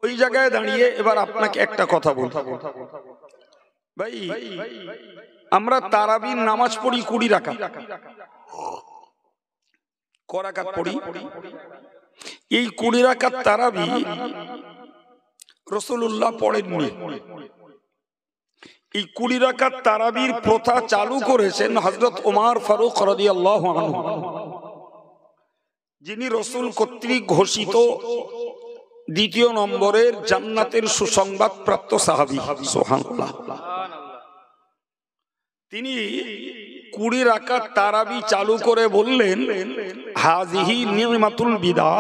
ওই জায়গায় দাঁড়িয়ে এবার আপনাকে একটা কথা বলতে, ভাই আমরা তারাবির নামাজ পড়ি 20 রাকাত, ক রাকাত পড়ি? এই 20 রাকাত তারাবি রাসূলুল্লাহ পড়েননি। এই 20 রাকাত তারাবির প্রথা চালু করেছেন হযরত ওমর ফারুক রাদিয়াল্লাহু আনহু, যিনি রাসূল কর্তৃক ঘোষিত দ্বিতীয় নম্বরের জান্নাতের সুসংবাদ প্রাপ্ত সাহাবী। সুবহানাল্লাহ। তিনি 20 রাকাত তারাবি চালু করে বললেন, হাযিহি নি'মাতুল বিদা।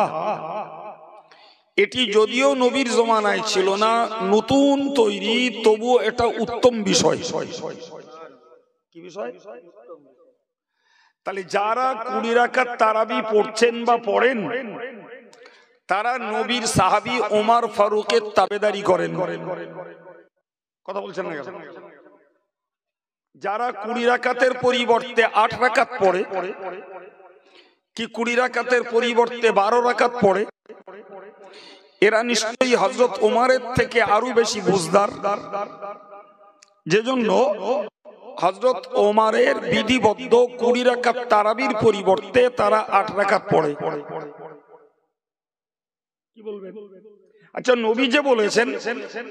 এটি যদিও নবীর জমানায় ছিল না, নতুন তৈরি, তবু এটা উত্তম বিষয়। কি বিষয়? তাহলে যারা 20 রাকাত তারাবি পড়ছেন বা পড়েন, তারা নবীর সাহাবী ওমর ফারুকের তাবেদারি করেন। কথা বলছেন না কেন? যারা 20 রাকাতের পরিবর্তে 8 রাকাত পড়ে, কি 20 রাকাতের পরিবর্তে 12 রাকাত পড়ে, এরা নিশ্চয়ই হযরত ওমরের থেকে আরো বেশি বুঝদার। যেজন্য হযরত ওমরের বিধিবদ্ধ 20 রাকাত তারাবির পরিবর্তে তারা 8 রাকাত পড়ে। কি বলবেন? আচ্ছা, নবী যে বলেছেন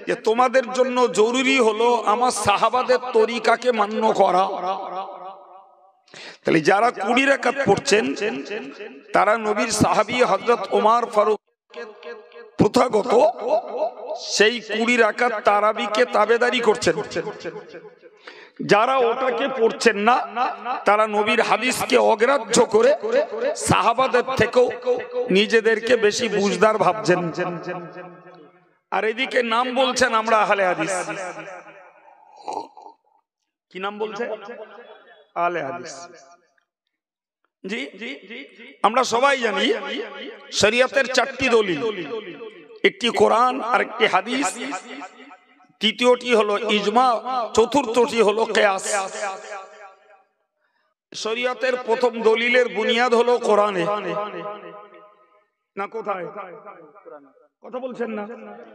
যে তোমাদের জন্য জরুরি হলো আমার সাহাবাদের তরিকাকে মান্য করা, তাহলে যারা 20 রাকাত পড়ছেন তারা নবীর সাহাবী হযরত ওমর ফারুক প্রথাগত সেই 20 রাকাত তারাবিকে তাবেদারি করছেন। যারা ওটাকে পড়ছেন না, তারা নবীর হাদিসকে অগ্রাহ্য করে সাহাবাদের থেকেও নিজেদেরকে বেশি বুঝদার ভাবছেন। আর এদিকে নাম বলছেন আমরা আহলে হাদিস। কি নাম বলছে? আহলে হাদিস। জি, আমরা সবাই জানি শরীয়তের 4টি দলিল, একটি কোরআন, আরেকটি হাদিস, তৃতীয়টি হলো ইজমা, চতুর্থটি হলো কিয়াস। শরীয়তের প্রথম দলিলের বুনিয়াদ হলো কোরআনে, না কোথায়? কথা বলছেন না?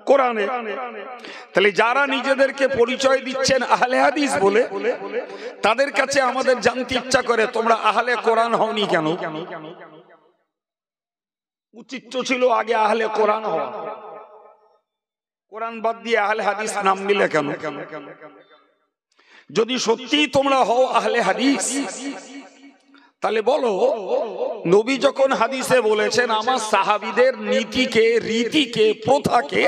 কোরআনে। তাহলে যারা নিজেদেরকে পরিচয় দিচ্ছেন আহলে হাদিস বলে, তাদের কাছে আমাদের জানতে ইচ্ছা করে তোমরা আহলে কোরআন হওনি কেন? উচিত ছিল আগে আহলে কোরআন হওয়া। কোরআন বাদ দিয়ে আহলে হাদিস নাম নিলে কেন? যদি সত্যি তোমরা হও আহলে হাদিস, তাহলে বলো নবী যখন হাদিসে বলেছেন আমার সাহাবীদের নীতিকে, রীতিকে, প্রথাকে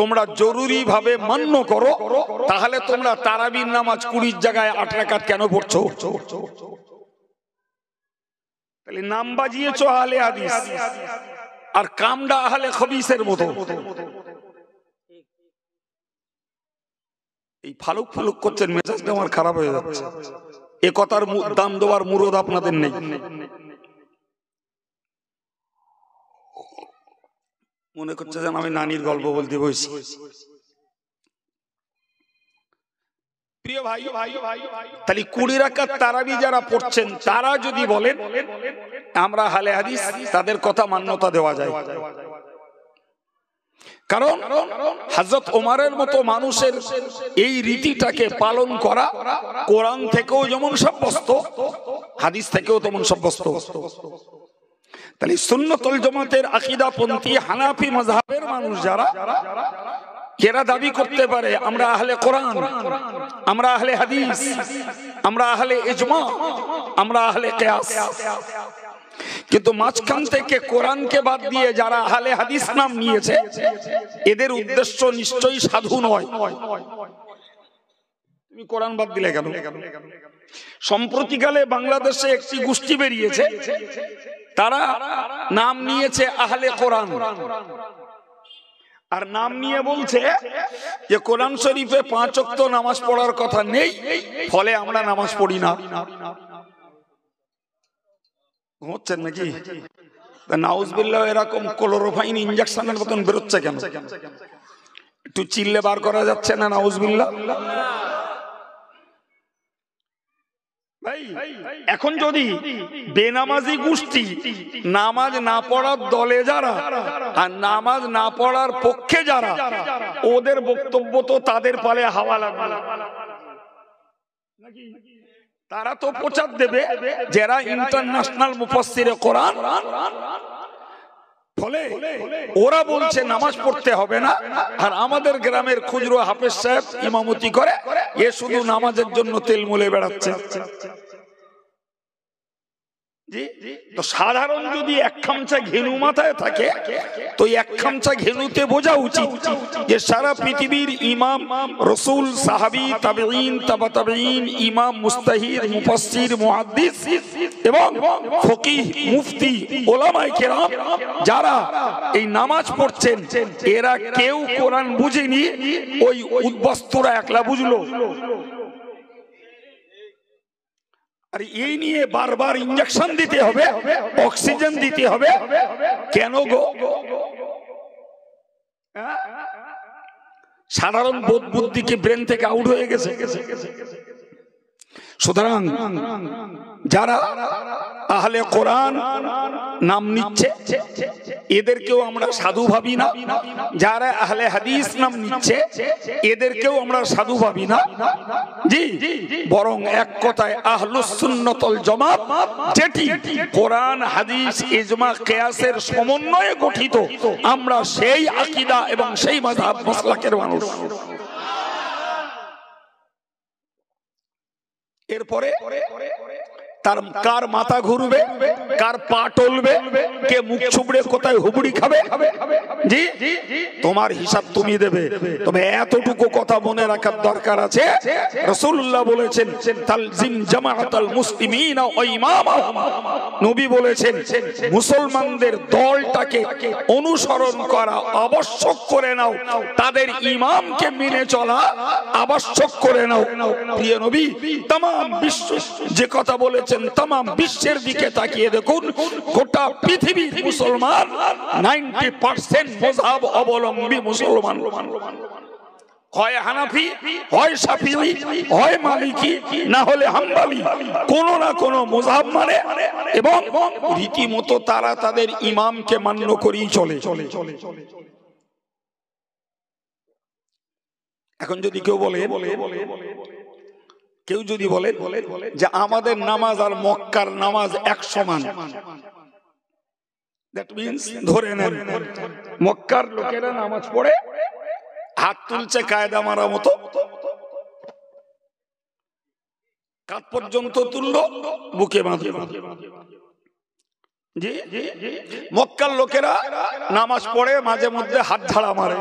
তোমরা জরুরি ভাবে মান্য করো, তাহলে তোমরা তারাবির নামাজ 20 জায়গায় 8 রাকাত কেন পড়ছো? তাহলে নাম বাজিয়েছো আহলে হাদিস, আর কামটা আহলে খবিসের মতো। এই ফালুক ফালুক করছেন, মেজাজটা আমার খারাপ হয়ে যাচ্ছে। এ কথার দাম দেওয়ার মুরদ আপনাদের নেই। মনে করছে যেন আমি নানির গল্প বলতে বসছি। প্রিয় ভাই, তাহলে 20 রাকাত তারাবি যারা পড়ছেন তারা যদি বলেন আমরা আহলে হাদিস, তাদের কথা মান্যতা দেওয়া যায়। কারণ হযরত ওমরের মতো মানুষের এই রীতিটাকে পালন করা কোরআন থেকেও যেমন সাব্যস্ত, হাদিস থেকেও তেমন সাব্যস্ত। তাহলে সুন্নাতুল জামাতের আকীদাপন্থী হানাফি মাযহাবের মানুষ যারা, এরা দাবি করতে পারে আমরা আহলে কোরআন, আমরা আহলে হাদিস, আমরা আহলে ইজমা, আমরা আহলে কিয়াস। কিন্তু মাঝখান থেকে কোরআনকে বাদ দিয়ে যারা আহলে হাদিস নাম নিয়েছে, এদের উদ্দেশ্য নিশ্চয়ই সাধু নয়। তুমি কোরআন বাদ দিলে কেন? সম্প্রতিকালে বাংলাদেশে একটি গোষ্ঠী বেরিয়েছে, তারা নাম নিয়েছে আহলে কোরআন, আর নাম নিয়ে বলছে যে কোরআন শরীফে 5 ওয়াক্ত নামাজ পড়ার কথা নেই, ফলে আমরা নামাজ পড়ি না। হচ্ছেন নাকি? নাউজুবিল্লাহ, এরকম ক্লোরোফাইন ইনজেকশনের মতন বেরোচ্ছে কেন? একটু চিল্লে বার করা যাচ্ছে না নাউজুবিল্লাহ? এখন যদি বেনামাজি গোষ্ঠী নামাজ না পড়ার দলে যারা আর নামাজ না পড়ার পক্ষে যারা, ওদের বক্তব্য তো তাদের পালে হাওয়া লাগবে, তারা তো প্রচার দেবে যারা ইন্টারন্যাশনাল মুফাসসিরে কোরআন। ফলে ওরা বলছে নামাজ পড়তে হবে না, আর আমাদের গ্রামের খুচরো হাফেজ সাহেব ইমামতি করে, এ শুধু নামাজের জন্য তেল মুলে বেড়াচ্ছে। তো সাধারণ যদি এক খামচা ঘেনু মাথায় থাকে, তো এক খামচা ঘেনুতে বোঝা উচিত যে সারা পৃথিবীর ইমাম, রাসূল, সাহাবী, তাবেঈন, তাবা তাবেঈন, ইমাম, মুজতাহিদ, মুফাসসির, মুহাদ্দিস এবং ফকিহ, মুফতি, উলামায়ে কেরাম যারা এই নামাজ পড়ছেন, এরা কেউ কোরআন বুঝেনি, ওই উদ্বাস্তুরা একলা বুঝলো। আর এই নিয়ে বারবার ইনজেকশন দিতে হবে, অক্সিজেন দিতে হবে, কেন গো? সাধারণ বোধ বুদ্ধি কি ব্রেন থেকে আউট হয়ে গেছে? সুতরাং যারা আহলে কোরআন নাম নিচ্ছে এদেরকেও আমরা সাধু ভাবি না, যারা আহলে হাদিস নাম নিচ্ছে এদেরকেও আমরা সাধু ভাবি না, জি, বরং এক কথায় আহলুস সুন্নাত ওয়াল জামাত, যেটি কোরআন, হাদিস, ইজমা, কিয়াসের সমন্বয়ে গঠিত, আমরা সেই আকীদা এবং সেই মাযহাব মাসলাকের মানুষ। এরপরে তার কার মাথা ঘুরবে, কার পা টলবে, কে মুখ ছুবড়ে কোথায় হুবড়ি খাবে, জি, তোমার হিসাব তুমি দেবে। তবে এতটুকু কথা মনে রাখার দরকার আছে, রাসূলুল্লাহ বলেছেন তালজিম জামাআতাল মুসলিমিনা ওয়া ইমামাহুম, নবী বলেছেন মুসলমানদের দলটাকে অনুসরণ করা আবশ্যক করে নাও, তাদের ইমামকে মেনে চলা আবশ্যক করে নাও। প্রিয় নবী तमाम বিশ্ব যে কথা বলেছেন, तमाम বিশ্বের দিকে তাকিয়ে দেখুন, গোটা পৃথিবীর মুসলমান 90% মাযহাব অবলম্বী মুসলমান, হয় হানাফি, হয় শাফিঈ, হয় মালিকি, না হলে হাম্বলি, কোন না কোন মাযহাব মানে, এবং রীতিমতো তারা তাদের ইমামকে মান্য করেই চলে। এখন যদি কেউ বলে, কেউ যদি বলে যে আমাদের নামাজ আর মক্কার নামাজ এক সমান, দ্যাট মিন্স ধরে নেন মক্কার লোকেরা নামাজ পড়ে হাত তুলছে কায়দা মারা মতো, কাঁধ পর্যন্ত তুললো, বুকে বাঁধলো। জি, মক্কার লোকেরা নামাজ পড়ে মাঝে মধ্যে হাত ঝাড়া মারে।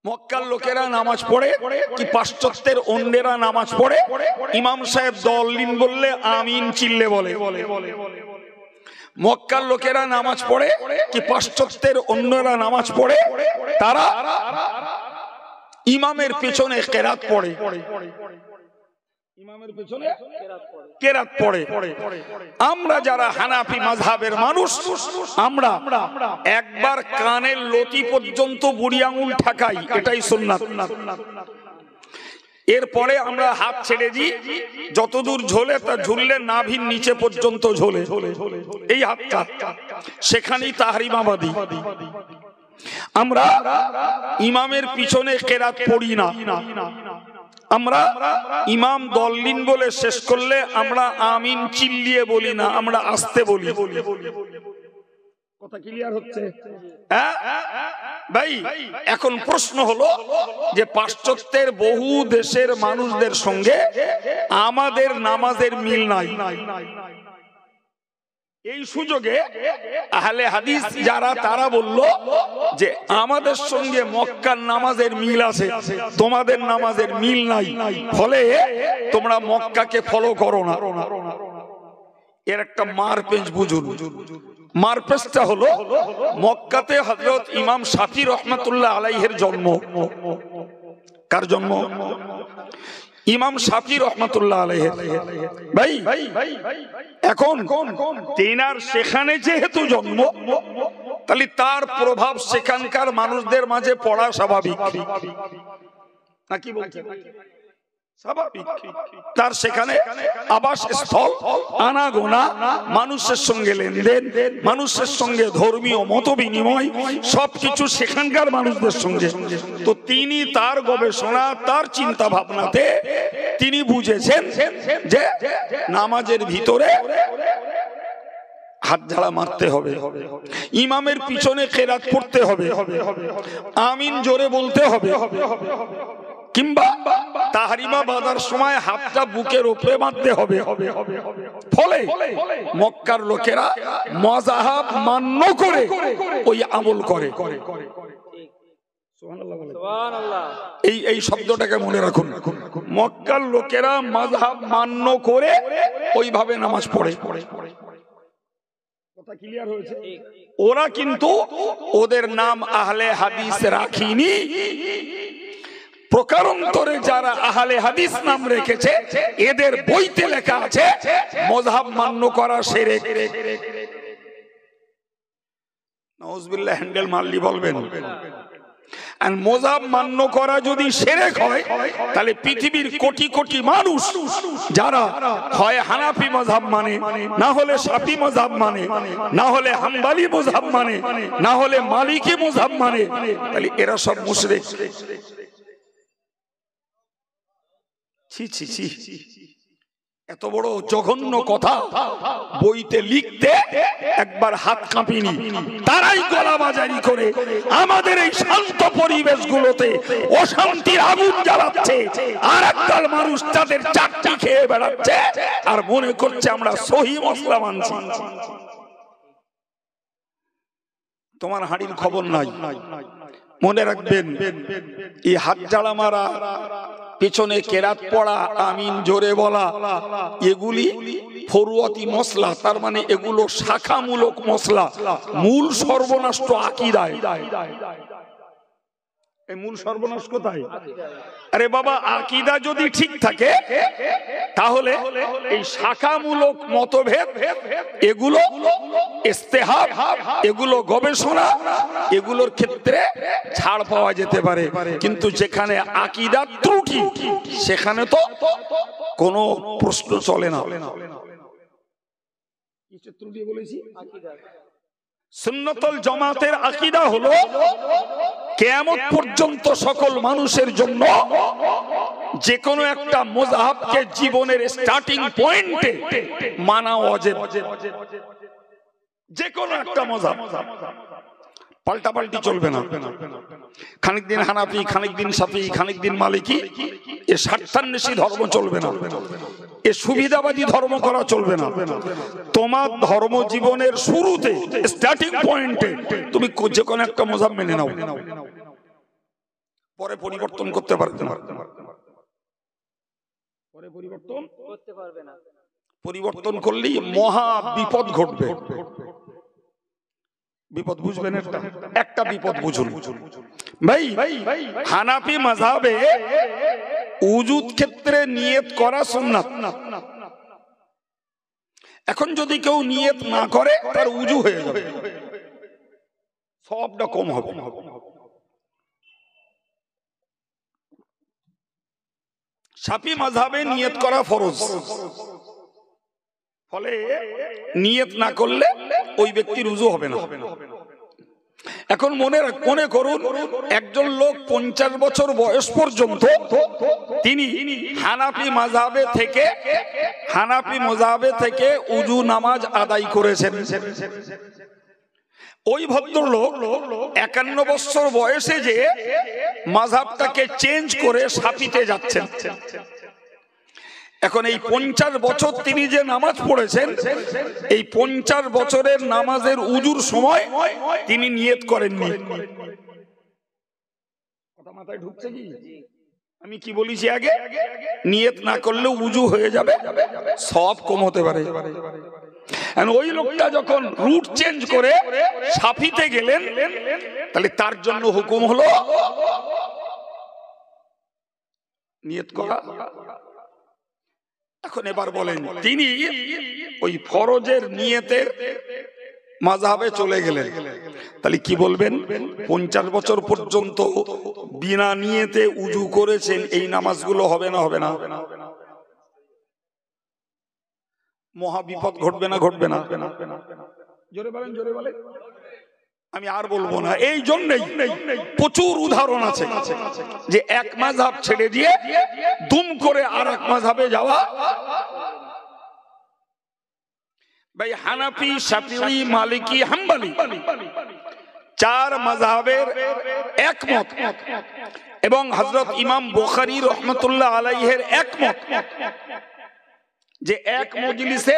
মক্কার লোকেরা নামাজ পড়ে কি পাশ্চাত্যের অন্যেরা নামাজ পড়ে ইমাম সাহেব দলিন বললে আমিন চিল্লে বলে। মক্কার লোকেরা নামাজ পড়ে কি পাশ্চাত্যের অন্যরা নামাজ পড়ে তারা ইমামের পেছনে কেরাত পড়ে, ইমামের পেছনে কেরাত পড়ে। আমরা যারা হানাফি মাযহাবের মানুষ, আমরা একবার কানের লতি পর্যন্ত বুড়ি আঙুল ঠাকাই, এটাই সুন্নাত। এরপরে আমরা হাত ছেড়ে দিই, যতদূর ঝোলে তা ঝুললে নাভির নিচে পর্যন্ত ঝোলে, এই হাতটা, সেখানেই তাহরিমাবাদী। আমরা ইমামের পিছনে কেরাত পড়ি না, আমরা ইমাম দলিন বলে শেষ করলে আমরা আমিন চিল্লিয়ে বলি না, আমরা আস্তে বলি। কথা ক্লিয়ার হচ্ছে? ভাই, এখন প্রশ্ন হলো যে পাশ্চাত্যের বহু দেশের মানুষদের সঙ্গে আমাদের নামাজের মিল নাই। এই সুযোগে আহলে হাদিস যারা, তারা বলল যে আমাদের সঙ্গে মক্কার নামাজের মিল আছে, তোমাদের নামাজের মিল নাই, ফলে তোমরা মক্কাকে ফলো করো না। এর একটা মারপেচ বুঝুন। মারপেচটা হলো মক্কাতে হযরত ইমাম শাফি রহমাতুল্লাহ আলাইহির জন্ম। কার জন্ম? ইমাম শাফি রহমাতুল্লাহ আলাইহি। ভাই, এখন তিনার সেখানে যেহেতু জন্ম, তাহলে তার প্রভাব সেখানকার মানুষদের মাঝে পড়া স্বাভাবিক, নাকি বলছেন? স্বাভাবিক। তার সেখানে আবাস স্থল, আনাগোনা, মানুষের সঙ্গে লেনদেন, মানুষের সঙ্গে ধর্মীয় মত বিনিময়, সবকিছু সেখানকার মানুষদের সঙ্গে। তো তিনি তার গবেষণা, তার চিন্তা ভাবনাতে তিনি বুঝেছেন যে নামাজের ভিতরে হাত ঝাড়া মারতে হবে, ইমামের পিছনে কেরাত পড়তে হবে, আমিন জোরে বলতে হবে, কিংবা তাহরিমা বাঁধার সময় হাতটা বুকের উপরে বাঁধতে হবে। ফলে মক্কার লোকেরা মাযহাব মান্য করে ওই আমল করে। এই শব্দটাকে মনে রাখুন, মক্কার লোকেরা মাযহাব মান্য করে ওইভাবে নামাজ পড়ে। কথা ক্লিয়ার হয়েছে? ওরা কিন্তু ওদের নাম আহলে হাদিস রাখিনি, প্রকারান্তরে যারা আহলে হাদিস নাম রেখেছে এদের বইতে লেখা আছে মাযহাব মান্য করা শিরক। নাউজুবিল্লাহ, হ্যান্ডেল মারলি বলবেন। আর মাযহাব মান্য করা যদি শিরক হয়, তাহলে পৃথিবীর কোটি কোটি মানুষ যারা হয় হানাফি মাযহাব মানে, না হলে শাফি মাযহাব মানে, না হলে হাম্বলি মাযহাব মানে, না হলে মালিকি মাযহাব মানে, তাহলে এরা সব মুশরিক। ছি ছি ছি, এত বড় জঘন্য কথা বইতে লিখতে একবার হাত কাঁপিনি। তারাই গলাবাজারি করে আমাদের এই শান্ত পরিবেশগুলোতে অশান্তির আগুন জ্বালাচ্ছে, আর একদল মানুষ তাদের চাকরি খেয়ে বেড়াচ্ছে আর মনে করছে আমরা সহি মশলা মানছি। তোমার হাঁড়ির খবর নাই। মনে রাখবেন, এই হাত ঝাড়া মারা, পেছনে কেরাত পড়া, আমিন জোরে বলা, এগুলি ফরুয়াতি মশলা। তার মানে এগুলো শাখামূলক মশলা, মূল সর্বনাষ্ট আকীদায়। এই মূল সর্বনাশ কোথায়? আরে বাবা, আকীদা যদি ঠিক থাকে তাহলে এই শাখামূলক মতভেদ, এগুলো ইস্তেহাব, এগুলো গবেষণা, এগুলোর ক্ষেত্রে ছাড় পাওয়া যেতে পারে। কিন্তু যেখানে আকীদার ত্রুটি, সেখানে তো কোনো প্রশ্ন চলে না। কিসের ত্রুটি বলেছি? সুন্নাতুল জামাতের আকীদা হলো কিয়ামত পর্যন্ত সকল মানুষের জন্য যে কোনো একটা মাযহাবকে জীবনের স্টার্টিং পয়েন্টে মানা ওয়াজিব। যে কোনো একটা মাযহাব পাল্টাপাল্টি চলবে না। খানিক দিন হানাফি, খানিক দিন শাফি, খানিক দিন মালিকি, এ স্বার্থান্বেষী ধর্ম চলবে না, এ সুবিধাবাদী ধর্ম করা চলবে না। তোমার ধর্ম জীবনের শুরুতে, স্টার্টিং পয়েন্টে তুমি যে কোনো একটা মাযহাব মেনে নাও, পরে পরিবর্তন করতে পারবে না। পরে পরিবর্তন করতে পারবে না। পরিবর্তন করলেই মহা বিপদ ঘটবে। বিপদ বুঝবেন? একটা বিপদ বুঝুন ভাই। হানাফি মাযহাবে উজুদ ক্ষেত্রে নিয়ত করা সুন্নাত। এখন যদি কেউ নিয়ত না করে তার উজু হয়ে যাবে, সবটা কম হবে। শাফি মাযহাবে নিয়ত করা ফরজ, ফলে নিয়ত না করলে ওই ব্যক্তির উজু হবে না। এখন মনে করুন, একজন লোক 50 বছর বয়স পর্যন্ত তিনি হানাফি মাযহাবে থেকে উজু নামাজ আদায় করেছেন। ওই ভদ্রলোক 51 বছর বয়সে যে মাযহাবটাকে চেঞ্জ করে শাফিতে যাচ্ছেন। এখন এই 50 বছর তিনি যে নামাজ পড়েছেন, এই 50 বছরের নামাজের উজুর সময় তিনি নিয়ত করেননি। কথা মাথায় ঢুকছে কি? আমি কি বলেছি আগে? নিয়ত না করলে উজু হয়ে যাবে, সব কম হতে পারে। ওই লোকটা যখন রুট চেঞ্জ করে শাফিতে গেলেন, তাহলে তার জন্য হুকুম হলো নিয়ত করা। এখন এবার বলেন, তিনি ওই ফরজের নিয়তের মাযহাবে চলে গেলেন, তাহলে কি বলবেন? 50 বছর পর্যন্ত বিনা নিয়তে উজু করেছেন, এই নামাজগুলো হবে না? হবে না? মহা বিপদ ঘটবে না? ঘটবে না? জোরে বলেন, জোরে বলেন। আমি আর বলবো না। এই জন্যই প্রচুর উদাহরণ আছে যে এক মাযহাব ছেড়ে দিয়ে দুম করে আর এক মাযহাবে যাওয়া। ভাই হানাফি, শাফিঈ, মালিকি, হাম্বলি 4 মাযহাবের একমত, এবং হযরত ইমাম বুখারী রাহমাতুল্লাহ আলাইহির একমত যে এক মজলিসে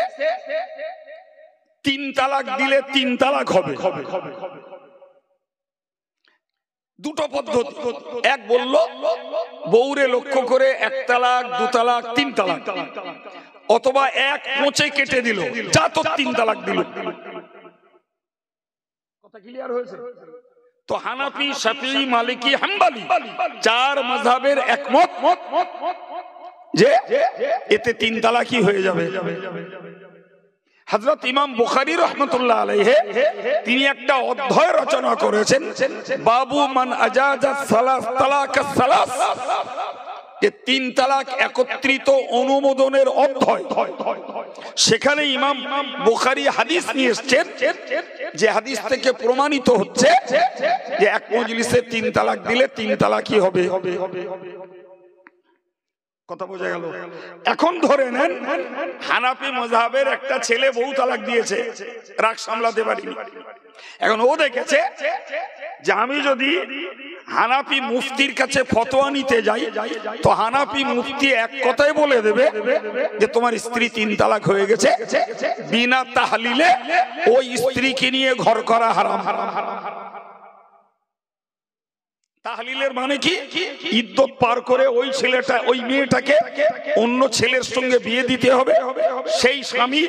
3 তালাক দিলে 3 তালাক হবে। দুটো পদ্ধতি, এক বলল বউরে লক্ষ্য করে 1 তালাক, 2 তালাক, 3 তালাক, অথবা এক কোঁচে কেটে দিল, যা তো 3 তালাক দিল। কথা ক্লিয়ার হয়েছে? তো হানাফি, শাফিঈ, মালিকি, হাম্বলি 4 মাযহাবের একমত যে এতে 3 তালাকই হয়ে যাবে। হযরত ইমাম বুখারী রাহমাতুল্লাহ আলাইহি তিনি একটা অধ্যায় রচনা করেছেন, বাবু মান আজাজা সালাস তালাক সালাস, যে 3 তালাক একত্রিত অনুমোদনের অধ্যায়। সেখানে ইমাম বুখারী হাদিস নিয়ে এসেছেন, যে হাদিস থেকে প্রমাণিত হচ্ছে যে এক মজলিসে 3 তালাক দিলে 3 তালাকই হবে। কথা বোঝা গেল? এখন ধরে নেন হানাফি মাযহাবের একটা ছেলে বউ তালাক দিয়েছে, রাগ সামলাতে পারিনি। এখন ও দেখেছে যে আমি যদি হানাফি মুফতির কাছে ফতোয়া নিতে যাই, তো হানাফি মুফতি এক কথাই বলে দেবে যে তোমার স্ত্রী 3 তালাক হয়ে গেছে, বিনা তাহলিলে ওই স্ত্রীকে নিয়ে ঘর করা হারাম। তাহলিলের মানে কি? ইদ্যত পার করে ওই ছেলেটা, ওই মেয়েটাকে অন্য ছেলের সঙ্গে বিয়ে দিতে হবে, সেই স্বামী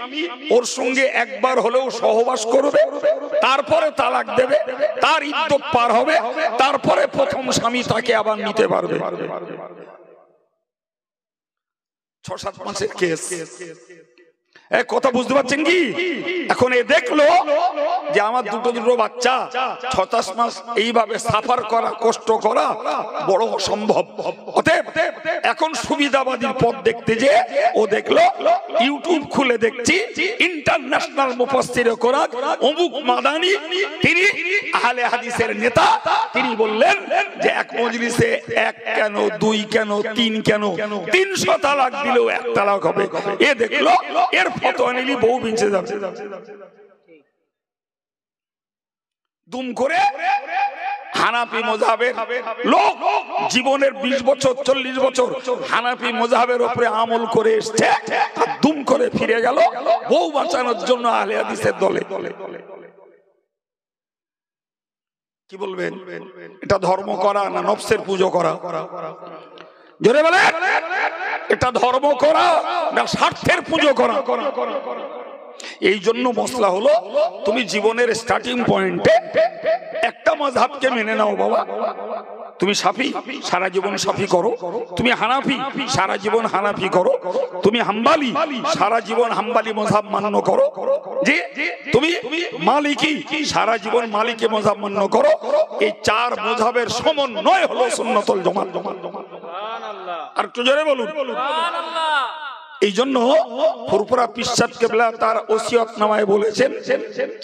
ওর সঙ্গে একবার হলেও সহবাস করবে, তারপরে তালাক দেবে, তার ইদ্যত পার হবে, তারপরে প্রথম স্বামী তাকে আবার নিতে পারবে। 6-7 মাসের কেস। কথা বুঝতে পারছেন কি? এখন এ দেখলো যে আমার দুটো বাচ্চা 6 মাস এইভাবে সাফার করা, কষ্ট করা বড় অসম্ভব। অতএব এখন সুবিধাবাদীর পথ দেখতে যে ও দেখলো ইউটিউব খুলে দেখছি ইন্টারন্যাশনাল মুফাসসিরে কোরআন অমুক মাদানি, তিনি আহলে হাদিসের নেতা, তিনি বললেন যে এক মজলিসে 1 কেন, 2 কেন, 3 কেন, 300 তালাক দিলেও 1 তালাক হবে। এ দেখলো এর ফতোয়া নিলি বউ বেঁচে যাবে। দুম করে হানাফি মাযহাবের লোক জীবনের 20 বছর 40 বছর হানাফি মাযহাবের উপরে আমল করে এসেছে, দুম করে ফিরে গেল বউ বাঁচানোর জন্য আহলে হাদিসের দলে। কি বলবেন? এটা ধর্ম করা না নফসের পুজো করা? জোরে বলে, এটা ধর্ম করা না স্বার্থের পুজো করা? এই জন্য মশলা হলো তুমি জীবনের স্টার্টিং পয়েন্টে একটা মাযহাবকে মেনে নাও বাবা। তুমি শাফি, সারা জীবন শাফি করো। তুমি হানাফি, সারা জীবন হানাফি করো। তুমি হাম্বলি, সারা জীবন হাম্বলি মাযহাব মান্য করো। যে তুমি মালিকি, সারা জীবন মালিকি মাযহাব মান্য করো। এই 4 মাযহাবের সমন্বয় হলো সুন্নাতুল জামাত। সুবহানাল্লাহ। আর একটু জোরে বলুন সুবহানাল্লাহ। এই জন্য ফুরফুরা পীর সাহেব কেবলা তার ওসিয়তনামায় বলেছেন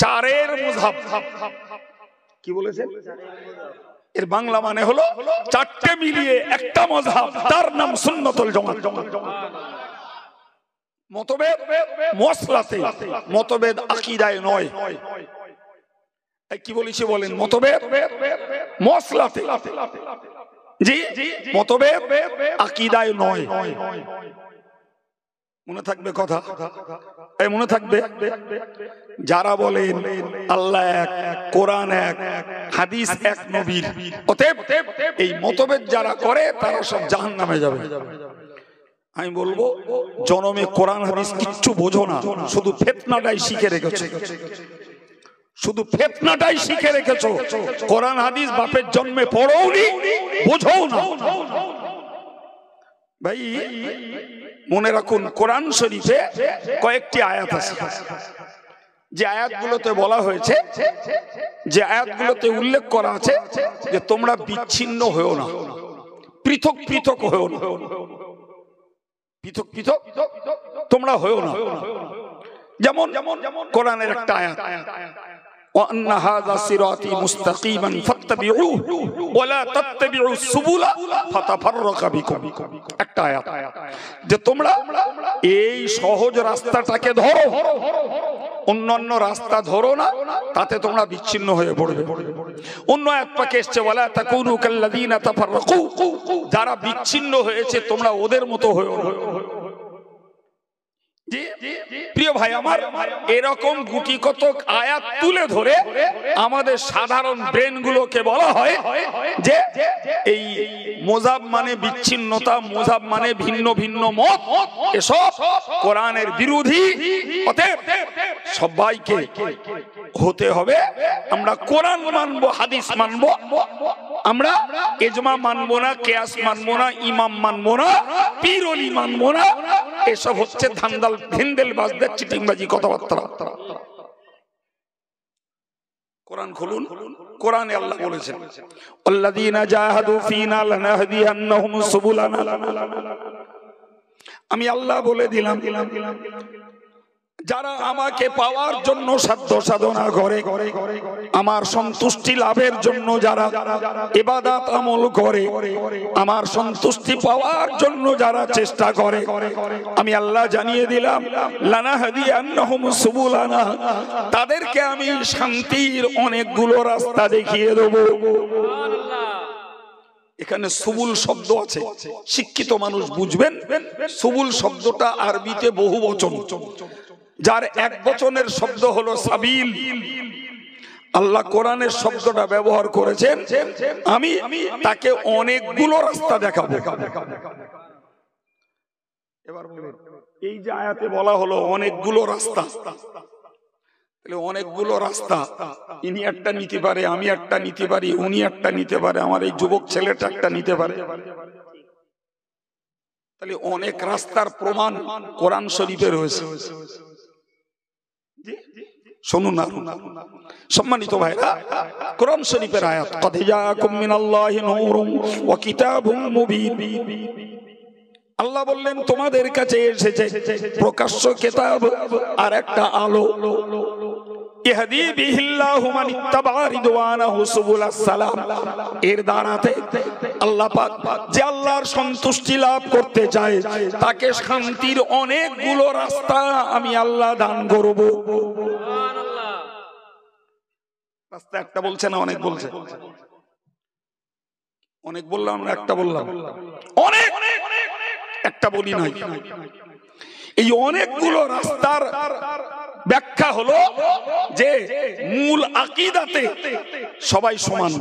4 মাযহাব। কি বলেছেন? এর বাংলা মানে হলো 4টে মিলিয়ে একটা মাযহাব, তার নাম সুন্নাতুল জামাত। মতভেদ মসলাতে, মতভেদ আকীদায় নয়। কি বলেছি বলেন? মতভেদ মসলাতে, জি, মতভেদ আকীদায় নয়। মনে থাকবে কথা, এই মনে থাকবে। যারা বলেন আল্লাহ এক, কোরআন এক, হাদিস এক নবীর, অতএব এই মতভেদ যারা করে তারা সব জাহান্নামে যাবে। আমি বলবো জনমে কোরআন হাদিস কিচ্ছু বোঝো না, শুধু ফিতনাটাই শিখে রেখেছো, শুধু ফিতনাটাই শিখে রেখেছো। কোরআন হাদিস বাপের জন্মে পড়োনি, বোঝো না। ভাই মনে রাখুন, কোরআন শরীফে কয়েকটি আয়াত আছে। যে আয়াতগুলোতে বলা হয়েছে, যে আয়াতগুলোতে উল্লেখ করা আছে যে তোমরা বিচ্ছিন্ন হয়েও না, পৃথক পৃথক হয়েও না, পৃথক পৃথক তোমরা হয়েও না। যেমন কোরআনের একটা আয়াত, وأن هذا صراطي مستقيما فاتبعوه ولا تتبعوا السبل فتفرق بكم। একটা আয়াত যে তোমরা এই সহজ রাস্তাটাকে ধরো, অন্যান্য রাস্তা ধরো না, তাতে তোমরা বিচ্ছিন্ন হয়ে পড়বে। অন্য আয়াত পাকে এসেছে ওয়ালা তাকুনু কাল্লাযীনা তাফাররাকু, যারা বিচ্ছিন্ন হয়েছে তোমরা ওদের মতো হয়ো না। প্রিয় ভাই আমার, এরকম গুটি কতক আয়াত তুলে ধরে আমাদের সাধারণ ব্রেন গুলোকে বলা হয় যে এই মোজাব মানে বিচ্ছিন্নতা, মোজাব মানে ভিন্ন ভিন্ন মত, এসব কোরআনের বিরোধী। অতএব সবাইকে হতে হবে, আমরা কোরআন মানবো, হাদিস মানবো, আমরা ইজমা মানবো না, কিয়াস মানবো না, ইমাম মানবো না, পীর ওলি মানবো না। এসব হচ্ছে ধান্দাল ভিন্দেল বাজদের চিটিংবাজি কথাবার্তা। কোরআন খুলুন, কোরআনে আল্লাহ বলেছেন আল্লাযীনা জাহাদু ফীনা লানাহদিয়ান্নাহুম সুবুলানা। আমি আল্লাহ বলে দিলাম, যারা আমাকে পাওয়ার জন্য সাধ্য সাধনা করে, আমার সন্তুষ্টি লাভের জন্য যারা ইবাদত আমল করে, আমার সন্তুষ্টি পাওয়ার জন্য যারা চেষ্টা করে, আমি আল্লাহ জানিয়ে দিলাম লানাহদিয়ান্নাহুম সুবুলানা, তাদেরকে আমি শান্তির অনেকগুলো রাস্তা দেখিয়ে দেব। এখানে সুবুল শব্দ আছে, শিক্ষিত মানুষ বুঝবেন। সুবুল শব্দটা আরবিতে বহু বচন, যার এক বচনের শব্দ হলো সাবিল। আল্লাহ কোরআনের শব্দটা ব্যবহার করেছেন, আমি তাকে অনেকগুলো রাস্তা দেখাবো। এবার বলুন, এই যে আয়াতে বলা হলো অনেকগুলো রাস্তা, তাহলে অনেকগুলো রাস্তা, ইনি একটা নিতে পারে, আমি একটা নিতে পারি, উনি একটা নিতে পারে, আমার এই যুবক ছেলেটা একটা নিতে পারে। তাহলে অনেক রাস্তার প্রমাণ কোরআন শরীফে রয়েছে। শুনুন না সম্মানিত ভাইরা, কোরআন শরীফের আয়াত কদ জাআকুম মিনাল্লাহি নূরুন ওয়া কিতাবুম মুবিন। আল্লাহ বললেন তোমাদের কাছে এসেছে প্রকাশ্য কিতাব আর একটা আলো। ইহদি বিহিল্লাহু মান ইত্তাবা রিদওয়ানাহু সুবুলাস সালাম। এর দ্বারাতে আল্লাহ পাক যে আল্লাহর সন্তুষ্টি লাভ করতে চায় তাকে শান্তির অনেকগুলো রাস্তা আমি আল্লাহ দান করব। সুবহানাল্লাহ। রাস্তা একটা বলছে না, অনেক বলছে। অনেক বললাম না, একটা বললাম, অনেক একটা বলি নাই। এই অনেকগুলো রাস্তার ব্যাখ্যা হলো যে মূল আকীদাতে সবাই সমান,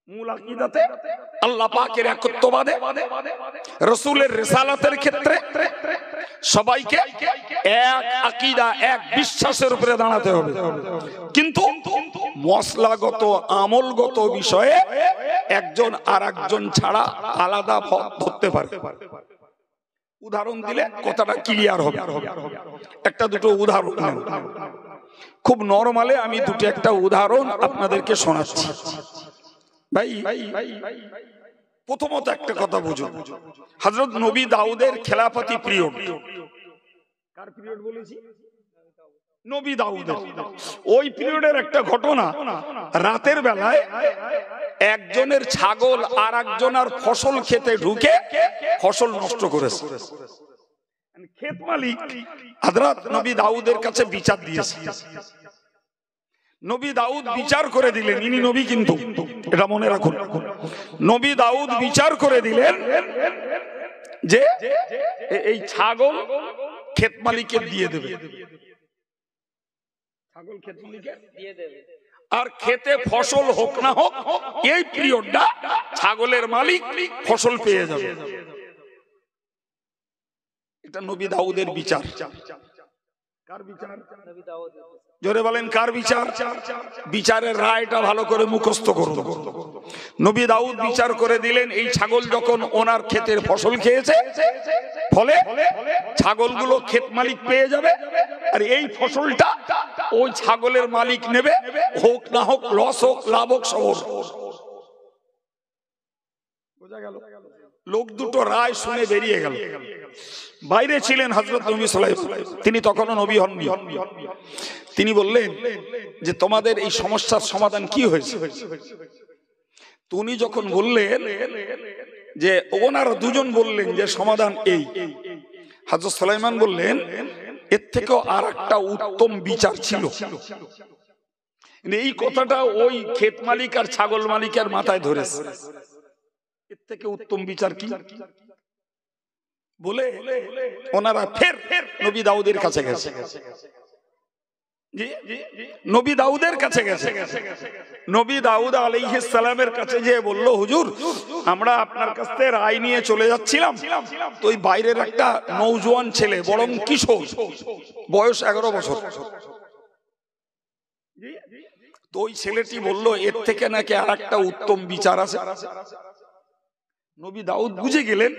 মূল আকীদাতে আল্লাহ পাকের একত্ববাদে, রাসূলের রিসালাতের ক্ষেত্রে সবাইকে এক আকীদা, এক বিশ্বাসের উপরে দাঁড়াতে হবে। কিন্তু মশলাগত আমলগত বিষয়ে একজন আর একজন ছাড়া আলাদা পথ ধরতে পারে। উদাহরণ দিলে কথাটা ক্লিয়ার হবে। একটা দুটো উদাহরণ খুব নরমালে আমি দুটো একটা উদাহরণ আপনাদেরকে শোনাচ্ছি। ভাই প্রথমত একটা কথা বুঝুন, হযরত নবী দাউদের খেলাফতি পিরিয়ড, কার পিরিয়ড বলেছি? নবী দাউদের। ওই পিরিয়ডের একটা ঘটনা, রাতের বেলায় একজনের ছাগল আর একজনের ফসল খেতে ঢুকে ফসল নষ্ট করেছে। ক্ষেত মালিক হযরত নবী দাউদের কাছে বিচার দিয়েছে। নবী দাউদ বিচার করে দিলেন, ইনি নবী কিন্তু, এটা মনে রাখুন। নবী দাউদ বিচার করে দিলেন যে এই ছাগল ক্ষেত মালিককে দিয়ে দেবে, ছাগল ক্ষেত মালিককে দিয়ে দেবে, আর খেতে ফসল হোক না হোক এই পিরিয়ডটা ছাগলের মালিক ফসল পেয়ে যাবে। এটা নবী দাউদের বিচার। কার বিচার? নবী দাউদের। জোরে বলেন কার বিচার? বিচারের রায়টা ভালো করে মুখস্থ করুন। নবী দাউদ বিচার করে দিলেন এই ছাগল যখন ওনার ক্ষেতের ফসল খেয়েছে, ফলে ছাগলগুলো ক্ষেত মালিক পেয়ে যাবে, আর এই ফসলটা ওই ছাগলের মালিক নেবে, হোক না হোক, লস হোক লাভ হোক, সব বোঝা গেল। লোক দুটো রায় শুনে বেরিয়ে গেল। বাইরে ছিলেন হযরত নবী সাল্লাল্লাহু আলাইহি ওয়াসাল্লাম, তিনি তখনও নবী হননি। তিনি বললেন যে তোমাদের এই সমস্যার সমাধান কি হয়েছে? উনি যখন বললেন যে ওনারা দুজন বললেন যে সমাধান এই, হযরত সুলাইমান বললেন এর থেকেও আর একটা উত্তম বিচার ছিল। এই কথাটা ওই ক্ষেত মালিক আর ছাগল মালিকের মাথায় ধরেছে, এর থেকে উত্তম বিচার কি বলে ওনারা ফের নবী দাউদের কাছে গেছে। নবী দাউদের কাছে গেছে। নবী দাউদ আলাইহিস সালামের কাছে যে বলল, হুজুর আমরা আপনার কাছ থেকে রায় নিয়ে চলে যাচ্ছিলাম, তো ওই বাইরের একটা নওজোয়ান ছেলে, বরং কিশোর, বয়স 11 বছর, তো ওই ছেলেটি বলল এর থেকে নাকি আর একটা উত্তম বিচার আছে। নবী দাউদ বুঝে গেলেন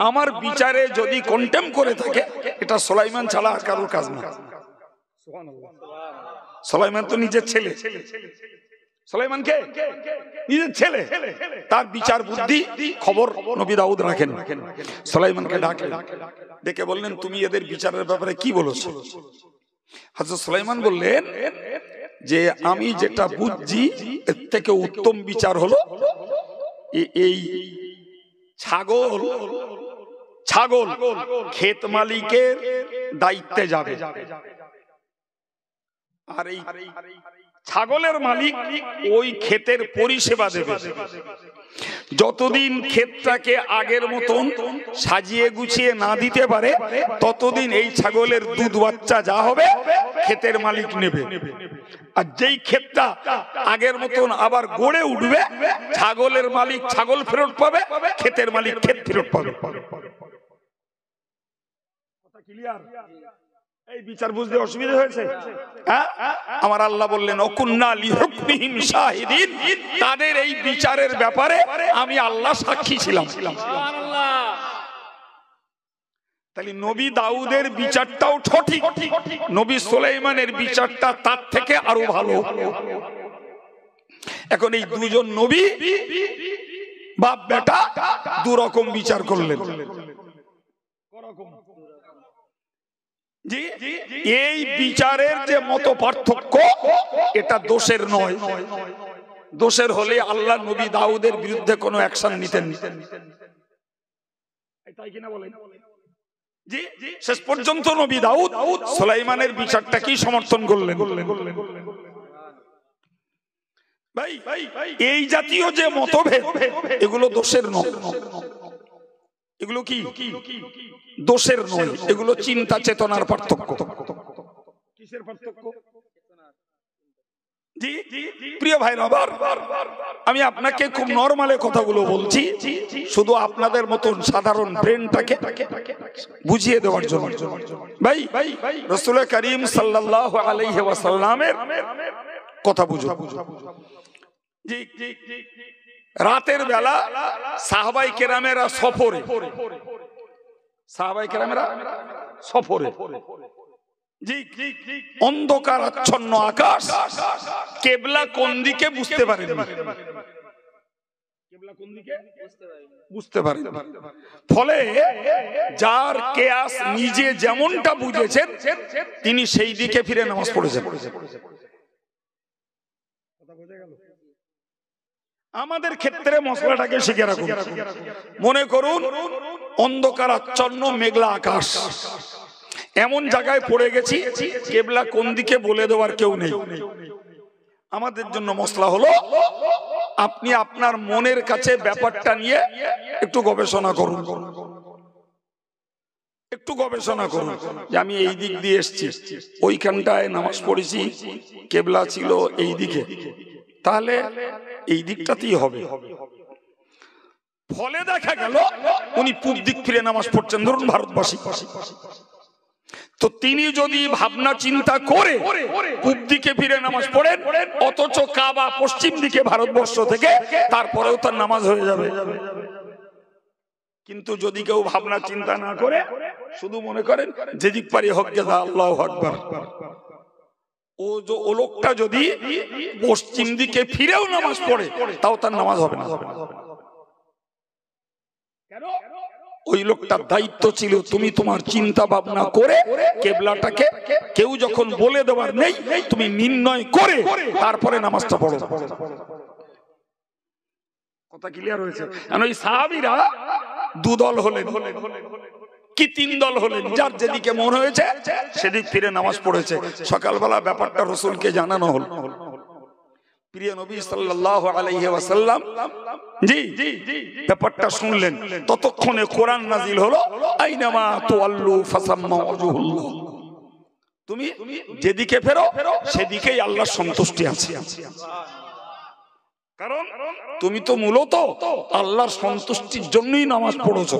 আমার বিচারে যদি কন্টেম করে থাকে, এটা সুলাইমান ছাড়া আর কারোর কাজ না। সুলাইমান তো নিজের ছেলে, সুলাইমান কে? নিজের ছেলে, তার বিচার বুদ্ধি খবর নবী দাউদ রাখেন। সুলাইমানকে ডাকলেন, ডেকে বললেন তুমি এদের বিচারের ব্যাপারে কি বলেছো? হযরত সুলাইমান বললেন যে আমি যেটা বুঝছি এর থেকে উত্তম বিচার হলো এই ছাগল ক্ষেত মালিকের দায়িত্বে যাবে, আর এই ছাগলের মালিক ওই ক্ষেতের পরিষেবা দেবে। যতদিন ক্ষেতটাকে আগের মতন সাজিয়ে গুছিয়ে না দিতে পারে, ততদিন এই ছাগলের দুধ বাচ্চা যা হবে ক্ষেতের মালিক নেবে। আর যেই ক্ষেতটা আগের মতন আবার গড়ে উঠবে, ছাগলের মালিক ছাগল ফেরত পাবে, ক্ষেতের মালিক ক্ষেত ফেরত পাবে। কথা ক্লিয়ার? এই বিচার বুঝতে অসুবিধা হয়েছে? আমার আল্লাহ বললেন ওকুন্না লিহুকমিহিম শাহিদিন, তাদের এই বিচারের ব্যাপারে আমি আল্লাহ সাক্ষী ছিলাম। সুবহানাল্লাহ। তাহলে নবী দাউদের বিচারটাও সঠিক, নবী সুলাইমানের বিচারটা তার থেকে আরো ভালো। এখন এই দুজন নবী বাপ বেটা দু রকম বিচার করলেন। এই বিচারের যে মত পার্থক্য, এটা দোষের নয়। দোষের হলে আল্লাহ নবী দাউদের বিরুদ্ধে কোনো অ্যাকশন নিতেন। তাই কিনা বলেন? জি, শেষ পর্যন্ত নবী দাউদ সুলাইমানের বিচারটা কি সমর্থন করলেন। ভাই এই জাতীয় যে মতভেদ, এগুলো দোষের নয়। এগুলো কি দোষের নয়, এগুলো চিন্তা চেতনার পার্থক্য। কিসের পার্থক্য? জি প্রিয় ভাই, আমি আপনাকে খুব নরমালে কথাগুলো বলছি, শুধু আপনাদের মতন সাধারণ ব্রেনটাকে বুঝিয়ে দেওয়ার জন্য। ভাই রাসূল করিম সাল্লাল্লাহু আলাইহি ওয়াসাল্লামের কথা বুঝুন। জি, রাতের বেলা সাহাবায়ে কেরামেরা সফরে, সাহাবায়ে কেরামেরা সফরে, জি, অন্ধকার আচ্ছন্ন আকাশ, কেবলা কোন দিকে বুঝতে পারেন, কেবলা কোন দিকে বুঝতে পারেন। ফলে যার কেয়াস নিজে যেমনটা বুঝেছেন, তিনি সেই দিকে ফিরে নামাজ পড়েছেন। আমাদের ক্ষেত্রে মশলাটাকে শিখে রাখুন। মনে করুন অন্ধকার আচ্ছন্ন মেঘলা আকাশ, এমন জায়গায় পড়ে গেছি কেবলা কোন দিকে বলে দেওয়ার কেউ নেই। আমাদের জন্য মশলা হলো আপনি আপনার মনের কাছে ব্যাপারটা নিয়ে একটু গবেষণা করুন, একটু গবেষণা করুন যে আমি এই দিক দিয়ে এসেছি, ওইখানটায় নামাজ পড়েছি, কেবলা ছিল এই দিকে, তাহলে এই দিকটাতেই হবে। ফলে দেখা গেল উনি পূব দিক ফিরে নামাজ পড়ছেন, ধরুন ভারতবাসী, তো তিনি যদি ভাবনা চিন্তা করে পূব দিকে ফিরে নামাজ পড়েন, অথচ কাবা পশ্চিম দিকে ভারতবর্ষ থেকে, তারপরেও তার নামাজ হয়ে যাবে। কিন্তু যদি কেউ ভাবনা চিন্তা না করে শুধু মনে করেন যেদিক পারি হক গেদা আল্লাহু আকবার, ও লোকটা যদি পশ্চিম দিকে ফিরেও নামাজ পড়ে তাও তার নামাজ হবে না। কেন? ওই লোকটার দায়িত্ব ছিল তুমি তোমার চিন্তা ভাবনা করে কেবলাটাকে, কেউ যখন বলে দেওয়ার নেই তুমি নির্ণয় করে তারপরে নামাজটা পড়ো। কথা ক্লিয়ার হয়েছে? কারণ ওই সাহাবীরা দুদল হলেন কি তিন দল হলেন, যার যেদিকে মন হয়েছে সেদিক ফিরে নামাজ পড়েছে। সকালবেলা ব্যাপারটা রাসূলকে জানানো হলো। প্রিয় নবী সাল্লাল্লাহু আলাইহি ওয়াসাল্লাম জি ব্যাপারটা শুনলেন। ততক্ষণে কোরআন নাজিল হলো, আইনামা তুআল্লু ফাসাম্মা ওয়াজহুল্লাহ, তুমি যেদিকে ফেরো সেদিকেই আল্লাহর সন্তুষ্টি আছে। কারণ তুমি তো মূলত আল্লাহর সন্তুষ্টির জন্যই নামাজ পড়েছো।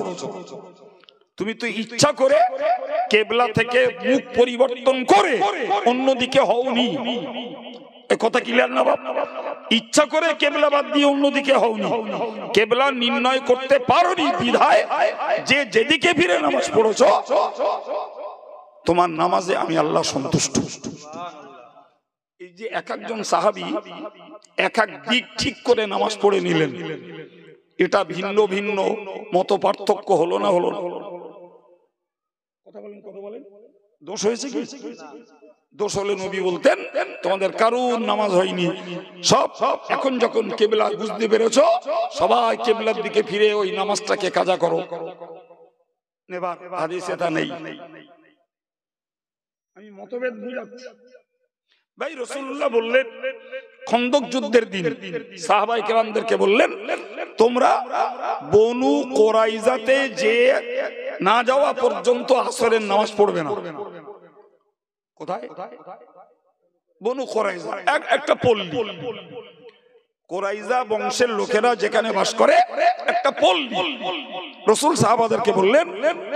তুমি তো ইচ্ছা করে কেবলা থেকে মুখ পরিবর্তন করে অন্যদিকে হওনি। কথা ক্লিয়ার না বাপ? ইচ্ছা করে কেবলা বাদ দিয়ে অন্যদিকে হওনি, কেবলা নির্ণয় করতে পারোনি বিধায় যে যেদিকে ফিরে নামাজ পড়েছো তোমার নামাজে আমি আল্লাহ সন্তুষ্ট। এই যে এক একজন সাহাবী এক এক দিক ঠিক করে নামাজ পড়ে নিলেন, এটা ভিন্ন ভিন্ন মত পার্থক্য হলো না? হলো না? কথা বলেন, কথা বলেন। দোষ হয়েছে কি? দোষ হলে নবী বলতেন তোমাদের কারুর নামাজ হয়নি, সব এখন যখন কেবলা বুঝতে পেরেছো সবাই কেবলার দিকে ফিরে ওই নামাজটাকে কাজা করো। এবার হাদিসে তা নেই। আমি মতভেদ বুঝাচ্ছি ভাই। রাসূলুল্লাহ বললেন খন্দক যুদ্ধের দিন সাহাবায়ে কেরামদেরকে বললেন তোমরা বনু কোরাইজাতে যে না যাওয়া পর্যন্ত আসরের নামাজ পড়বে না। কোথায়? বনু কোরাইজা, একটা পল্লী। কোরাইজা বংশের লোকেরা যেখানে বাস করে একটা পল্লী। রাসূল সাহাবাদেরকে বললেন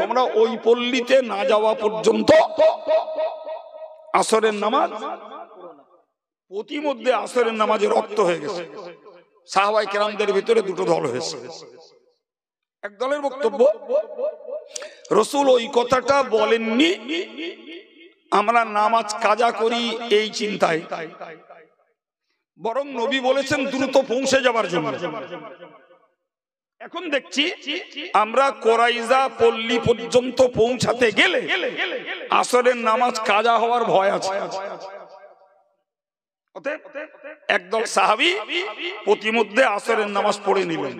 তোমরা ওই পল্লীতে না যাওয়া পর্যন্ত আসরের নামাজ। প্রতিমধ্যে আসরের নামাজে রক্ত হয়ে গেছে। সাহাবায়ে কেরামদের ভিতরে দুটো দল হয়েছে। এক দলের বক্তব্য রাসূল ওই কথাটা বলেননি আমরা নামাজ কাজা করি এই চিন্তায়, বরং নবী বলেছেন দ্রুত পৌঁছে যাবার জন্য। এখন দেখছি আমরা কোরাইজা পল্লী পর্যন্ত পৌঁছাতে গেলে আসরের নামাজ কাজা হওয়ার ভয় আছে। একদল সাহাবী প্রতিমধ্যে আসরের নামাজ পড়ে নিলেন।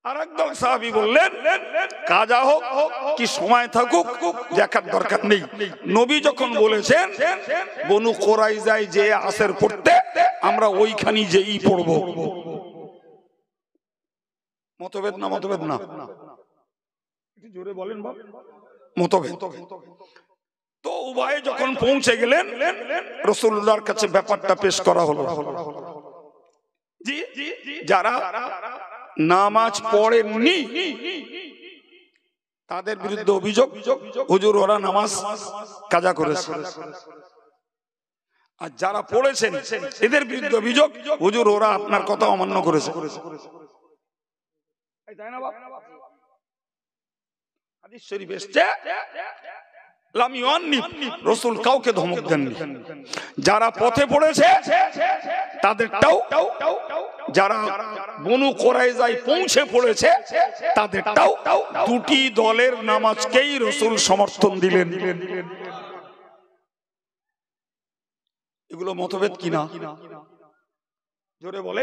আর একদল সাহাবী বললেন কাজা হোক কি সময় থাকুক দেখার দরকার নেই। নবী যখন বলেছেন বনু কোরাইজায় যে আসর পড়তে আমরা ওইখানে যেই পড়ব। মতভেদ না? মতভেদ না? একটু জোরে বলেন বাবা। মতভেদ। তো উভয়ে যখন পৌঁছে গেলেন রাসূলুল্লাহর কাছে ব্যাপারটা পেশ করা হলো। জি যারা নামাজ পড়েননি তাদের বিরুদ্ধে অভিযোগ হুজুর ওরা নামাজ কাজা করেছে। আর যারা পড়েছেন এদের বিরুদ্ধে অভিযোগ হুজুর ওরা আপনার কথা অমান্য করেছে। তাই না বাবা? হাদিস শরীফ এসেছে লাম ইউআন্নিব, রাসূল কাউকে ধমক দেননি। যারা পথে পড়েছে তাদেরটাও, যারা বনু কোরাইজায় পৌঁছে পড়েছে তাদেরটাও, দুটি দলের নামাজকেই রাসূল সমর্থন দিলেন। এগুলো মতভেদ কিনা? জোরে বলে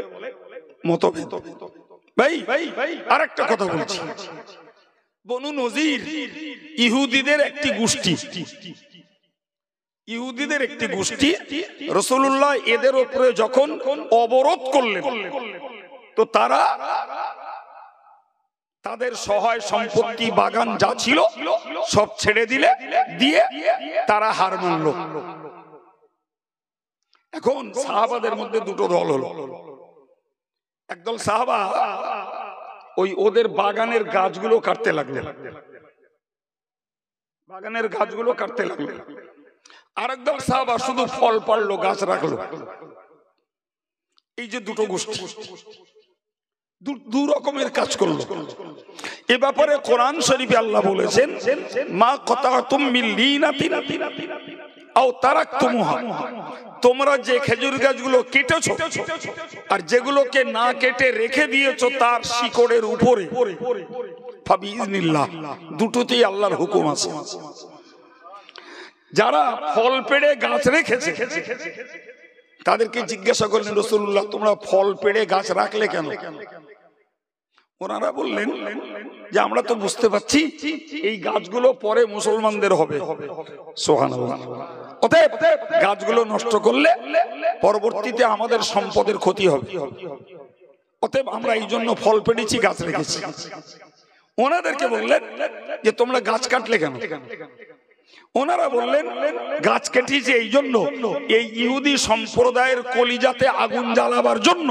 মতভেদ। ভাই আরেকটা কথা বলছি, বনু নজির ইহুদিদের একটি গোষ্ঠী, ইহুদিদের একটি গোষ্ঠী রাসূলুল্লাহ এদের উপরে যখন অবরোধ করলেন তো তারা তাদের সহায় সম্পত্তি বাগান যা ছিল সব ছেড়ে দিয়ে তারা হার মানল। এখন সাহাবাদের মধ্যে দুটো দল হলো। একদল সাহাবা ওই ওদের বাগানের গাছগুলো কাটতে লাগলেন, বাগানের গাছগুলো কাটতে লাগলেন। আরেকদল সাহাবা শুধু ফল পারলো, গাছ রাখলো। এই যে দুটো গোষ্ঠী দু রকমের কাজ করলো। এ ব্যাপারে কোরআন শরীফে আল্লাহ বলেছেন, মা কাতাতুম মিন লিনাতিন আও তারাকতুমুহা, তোমরা যে খেজুর গাছগুলো কেটেছো আর যেগুলোকে না কেটে রেখে দিয়েছো তার শিকড়ের উপরে, ফাবিইজনিল্লাহ, দুটোতেই আল্লাহর হুকুম আছে। যারা ফল পেড়ে গাছ রেখেছে তাদেরকে জিজ্ঞাসা করলেন, রাসূলুল্লাহ তোমরা ফল পেড়ে গাছ রাখলে কেন? ওনারা বললেন যে আমরা তো বুঝতে পারছি এই গাছগুলো পরে মুসলমানদের হবে। সুবহানাল্লাহ। অতএব গাছগুলো নষ্ট করলে পরবর্তীতে আমাদের সম্পদের ক্ষতি হবে, অতএব আমরা এই জন্য ফল পেড়েছি, গাছ রেখেছি। ওনাদেরকে বললেন যে তোমরা গাছ কাটলে কেন? ওনারা বললেন গাছ কেটেছি এই জন্য, এই ইহুদি সম্প্রদায়ের কলিজাতে আগুন জ্বালাবার জন্য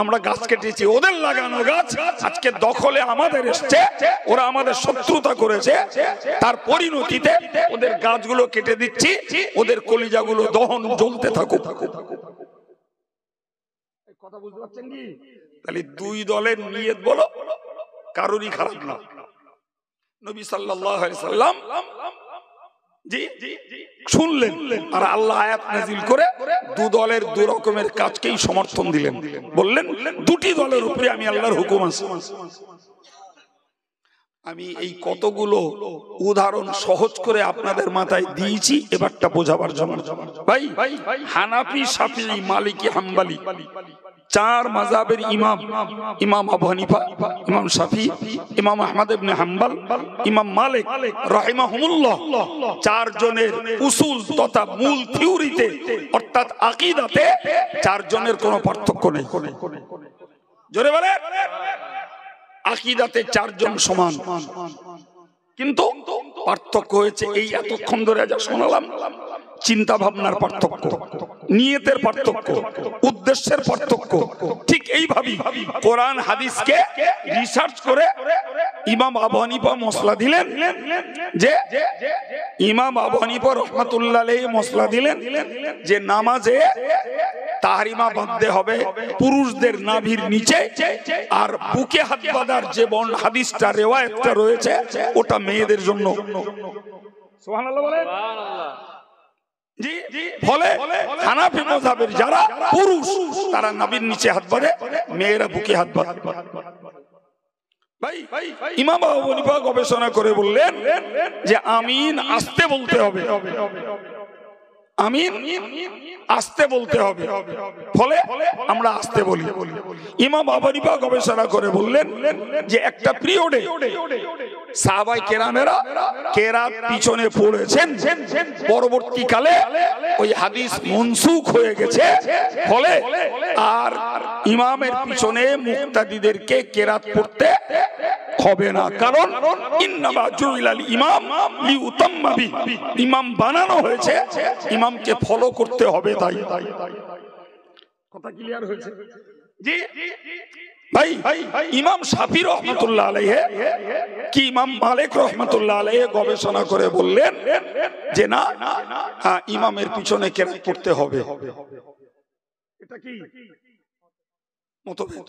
আমরা গাছ কেটেছি। ওদের লাগানো গাছ আজকে দখলে আমাদের এসছে, ওরা আমাদের শত্রুতা করেছে, তার পরিণতিতে ওদের গাছগুলো কেটে দিচ্ছি, ওদের কলিজাগুলো দহন জ্বলতে থাকুক। কথা বুঝতে পারছেন কি? তাহলে দুই দলের নিয়ত বলো কারোরই খারাপ না। নবী সাল্লাল্লাহু আলাইহি সাল্লাম শুনলেন আর আল্লাহ আয়াত নাযিল করে দু দলের দু রকমের কাজকেই সমর্থন দিলেন। বললেন দুটি দলের উপরে আমি আল্লাহর হুকুম আছে। আমি এই কতগুলো উদাহরণ সহজ করে আপনাদের মাথায় দিয়েছি এবারটা বোঝাবার জন্য। ভাই, হানাফি, শাফিঈ, মালিকি, হাম্বলি চার মাযহাবের ইমাম, ইমাম আবু হানিফা, ইমাম শাফিঈ, ইমাম আহমদ ইবনে হাম্বল, ইমাম মালিক রাহিমাহুমুল্লাহ, চারজনের উসুল তথা মূল থিওরিতে অর্থাৎ আকীদাতে চারজনের কোনো পার্থক্য নেই। জোরে বলে, আকীদাতে চারজন সমান, কিন্তু পার্থক্য হয়েছে এই এতক্ষণ ধরে যা শোনালাম, চিন্তা ভাবনার পার্থক্য, নিয়তের পার্থক্য, উদ্দেশ্যের পার্থক্য। ঠিক এইভাবেই কোরআন হাদিসকে রিসার্চ করে ইমাম আবু হানিফা মসলা দিলেন, যে ইমাম আবু হানিফা রাহমাতুল্লাহ আলাইহি মসলা দিলেন যে নামাজে তাহরিমা বাঁধতে হবে পুরুষদের নাভির নিচে, আর বুকে হাত বাঁধার যে হাদিসটা রিওয়ায়াতটা রয়েছে ওটা মেয়েদের জন্য। সুবহানাল্লাহ বলেন। জি, ফলে হানাফি মাযহাবের যারা পুরুষ তারা নাভির নিচে হাত বাঁধে, মেয়েরা বুকে হাত বাঁধে। ভাই, ইমাম আবু হানিফা গবেষণা করে বললেন যে আমিন আস্তে বলতে হবে, আমিন আস্তে বলতে হবে, ফলে আমরা আস্তে বলি। ইমাম আবু হানিফা গবেষণা করে বললেন যে একটা পিরিয়ডে সাহাবায়ে কেরামেরা কেরাত পিছনে পড়েছেন, পরবর্তীকালে ওই হাদিস মনসুখ হয়ে গেছে, ফলে আর ইমামের পিছনে মুক্তাদিদেরকে কেরাত পড়তে হবে না, কারণ ইন্নামা জুইলাল ইমাম লিউতাম্মা বিহি, ইমাম বানানো হয়েছে ইমামকে ফলো করতে হবে। তাই কথা ক্লিয়ার হয়েছে? জি ভাই, ইমাম শাফি রহমাতুল্লাহ আলাইহি কি ইমাম মালিক রহমাতুল্লাহ আলাইহি গবেষণা করে বললেন যে না, ইমামের পিছনে কেরাত পড়তে হবে। এটা কি মতভেদ?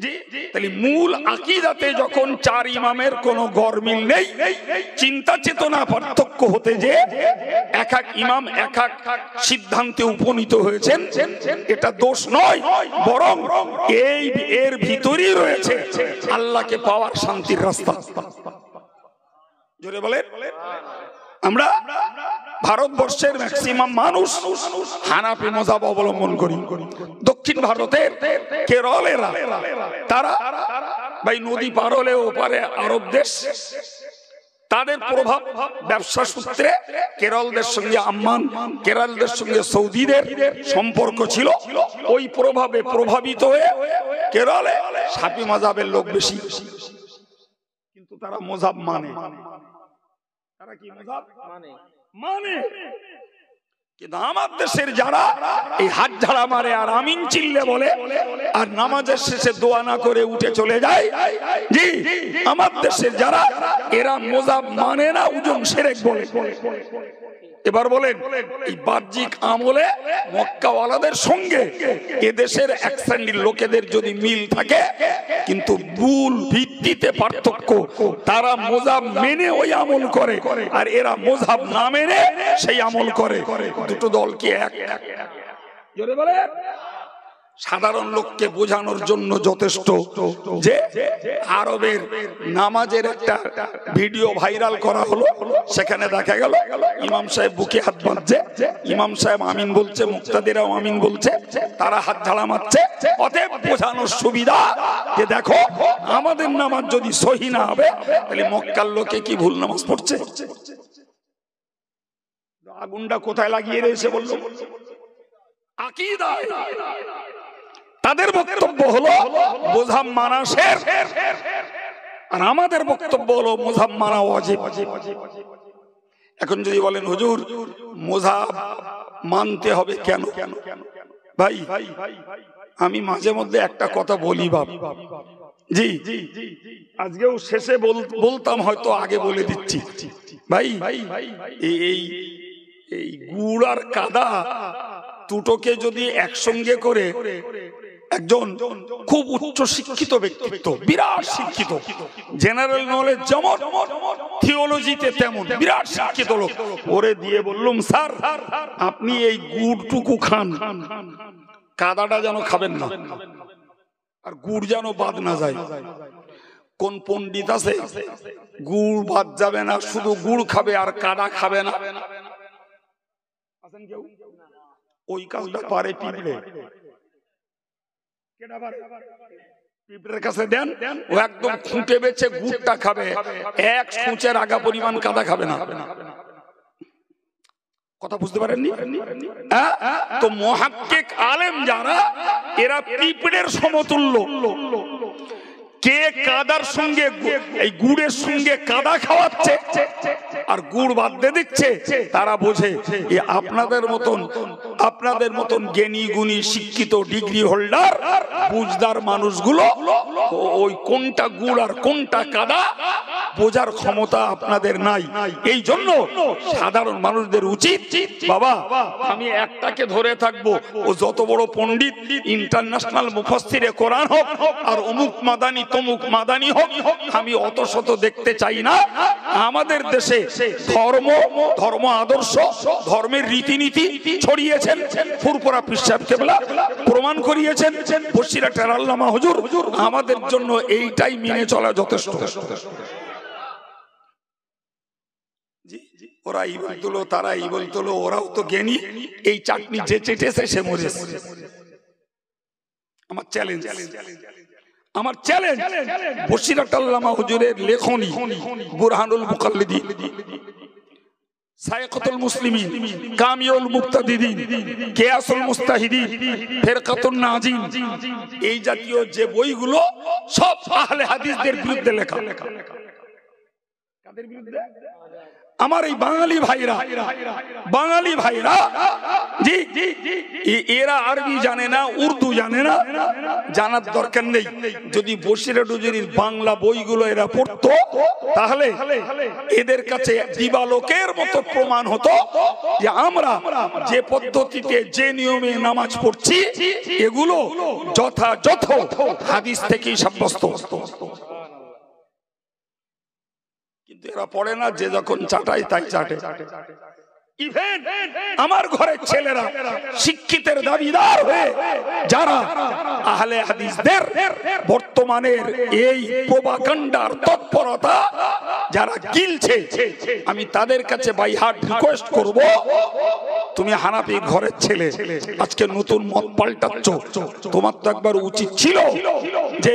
জি, তাহলে মূল আকীদাতে যখন চার ইমামের কোনো গরমিল নেই, চিন্তা চেতনা পার্থক্য হতে যে এক এক ইমাম এক এক সিদ্ধান্তে উপনীত হয়েছেন, এটা দোষ নয়, বরং এর ভিতরেই রয়েছে আল্লাহকে পাওয়ার শান্তির রাস্তা। জোরে বলেন। আমরা ভারতবর্ষের ম্যাক্সিমাম মানুষ হানাফি মাযহাব অবলম্বন করি। দক্ষিণ ভারতের কেরলেরা, তারা ভাই নদী পার হলে ওপারে আরব দেশ, তাদের প্রভাব ব্যবসা সূত্রে কেরলদের সঙ্গে আম্মান, কেরলদের সঙ্গে সৌদিদের সম্পর্ক ছিল। ওই প্রভাবে প্রভাবিত হয়ে কেরলে শাফি মাযহাবের লোক বেশি, কিন্তু তারা মাযহাব মানে। তারা কি মাযহাব মানে? কিন্তু আমার দেশের যারা এই হাত ঝাড়া মারে আর আমিন চিল্লে বলে আর নামাজের শেষে দোয়া না করে উঠে চলে যায়, জি আমার দেশের যারা এরা মোজাব মানে না, উজুম শিরক বলে। এবার বলেন এই বাহ্যিক আমলে মক্কাওয়ালাদের সঙ্গে এদেশের এক শ্রেণীর লোকেদের যদি মিল থাকে, কিন্তু মূল ভিত্তিতে পার্থক্য। তারা মোজাব মেনে ওই আমল করে আর এরা মোজাব না মেনে সেই আমল করে। দুটো দল কি এক? জোরে বলে। সাধারণ লোককে বোঝানোর জন্য যথেষ্ট যে আরবের নামাজের একটা ভিডিও ভাইরাল করা হলো, সেখানে দেখা গেল ইমাম সাহেব বুকে হাত বাঁধছে, ইমাম সাহেব আমিন বলছে, মুক্তাদিরাও আমিন বলছে, তারা হাত ঝাড়া মারছে। অতএব বোঝানোর সুবিধা যে দেখো আমাদের নামাজ যদি সহি না হবে তাহলে মক্কার লোকে কি ভুল নামাজ পড়ছে। আগুনটা কোথায় লাগিয়ে রয়েছে বললো? আকীদায়। তাদের বক্তব্য হলো মোজাব মানা শিরক, আর আমাদের বক্তব্য হলো মোজাব মানা ওয়াজিব। এখন যদি বলেন হুজুর মোজাব মানতে হবে কেন? ভাই আমি মাঝে মধ্যে একটা কথা বলি বাপ, জি আজকেও শেষে বলতাম, হয়তো আগে বলে দিচ্ছি ভাই, এই গুড় আর কাদা দুটোকে যদি একসঙ্গে করে একজন খুব উচ্চ শিক্ষিত ব্যক্তিত্ব, বিরাট শিক্ষিত, জেনারেল নলেজ যেমন থিওলজিতে তেমন বিরাট শিক্ষিত লোক, ওরে দিয়ে বললাম স্যার আপনি এই গুড়টুকু খান, কাদাটা যেন খাবেন না, আর গুড় যেন বাদ না যায়। কোন পণ্ডিত আছে গুড় বাদ যাবে না, শুধু গুড় খাবে আর কাদা খাবে না? ওই কাজটা পারে পিঁপড়ে। পিঁপড়ের কাছে দেন, ও একদম খুঁটে বেছে গুড়টা খাবে, এক সূচের আগা পরিমাণ কাদা খাবে না। কথা বুঝতে পারেননি? তো মুহাক্কিক আলেম যারা, এরা পিঁপড়ের সমতুল্য। কে কাদার সঙ্গে এই গুড়ের সঙ্গে কাদা খাওয়াচ্ছে আর গুড় বাদ দিয়ে দিচ্ছে, তারা বোঝে আপনাদের মতন জ্ঞানী গুণী শিক্ষিত ডিগ্রি হোল্ডার বুঝদার মানুষগুলো ওই কোনটা গুড় আর কোনটা কাদা বোঝার ক্ষমতা আপনাদের নাই। এই জন্য সাধারণ মানুষদের উচিত, বাবা আমি একটাকে ধরে থাকবো, ও যত বড় পণ্ডিত, ইন্টারন্যাশনাল মুফাসসিরে কোরআন হোক আর অমুক মাদানি তমুক মাদানি হোক, আমি অত শত দেখতে চাই না। আমাদের দেশে ধর্ম আদর্শ, ধর্মের রীতিনীতি ছড়িয়েছেন ফুরফুরা পীর সাহেব কেবলা, প্রমাণ করিয়েছেন বসিরহাটের আল্লামা হুজুর। আমাদের জন্য এইটাই মেনে চলা যথেষ্ট। ওরা এই বলতো, তারা এই বলতো, ওরাও তো জ্ঞানী, এই চাটনি যে চেটেছে সে মরেছে। আমার চ্যালেঞ্জ বসিরহাট আল্লামা হুজুরের লেখনী বুরহানুল মুকাল্লিদিন, সাইকাতুল মুসলিমিন, কামিউল মুক্তাদিদিন, কিয়াসুল মুস্তাহিদিন, ফিরকাতুন নাজিন, এই জাতীয় যে বইগুলো সব আহলে হাদিসদের বিরুদ্ধে লেখা। কাদের বিরুদ্ধে? আমার এই বাঙালি ভাইরা জি এরা আরবি জানে না, উর্দু জানে না, জানার দরকার নেই। যদি বসিরহাট হুজুরির বাংলা বইগুলো এরা পড়তো, তাহলে এদের কাছে দিবালোকের মতো প্রমাণ হতো যে আমরা যে পদ্ধতিতে যে নিয়মে নামাজ পড়ছি এগুলো যথাযথ হাদিস থেকেই সাব্যস্ত। কিন্তু এরা পড়ে না, যে যখন চাটায় তাই চাটে। ইভেন আমার ঘরের ছেলেরা শিক্ষিতের দাবিদার হয়ে যারা আহলে হাদিসদের বর্তমানের এই প্রোপাগান্ডার তৎপরতা যারা গিলছে, আমি তাদের কাছে বাই হার্ট রিকোয়েস্ট করব, তুমি হানাফি ঘরের ছেলে, আজকে নতুন মত পাল্টাচ্ছ, তোমার তো একবার উচিত ছিল যে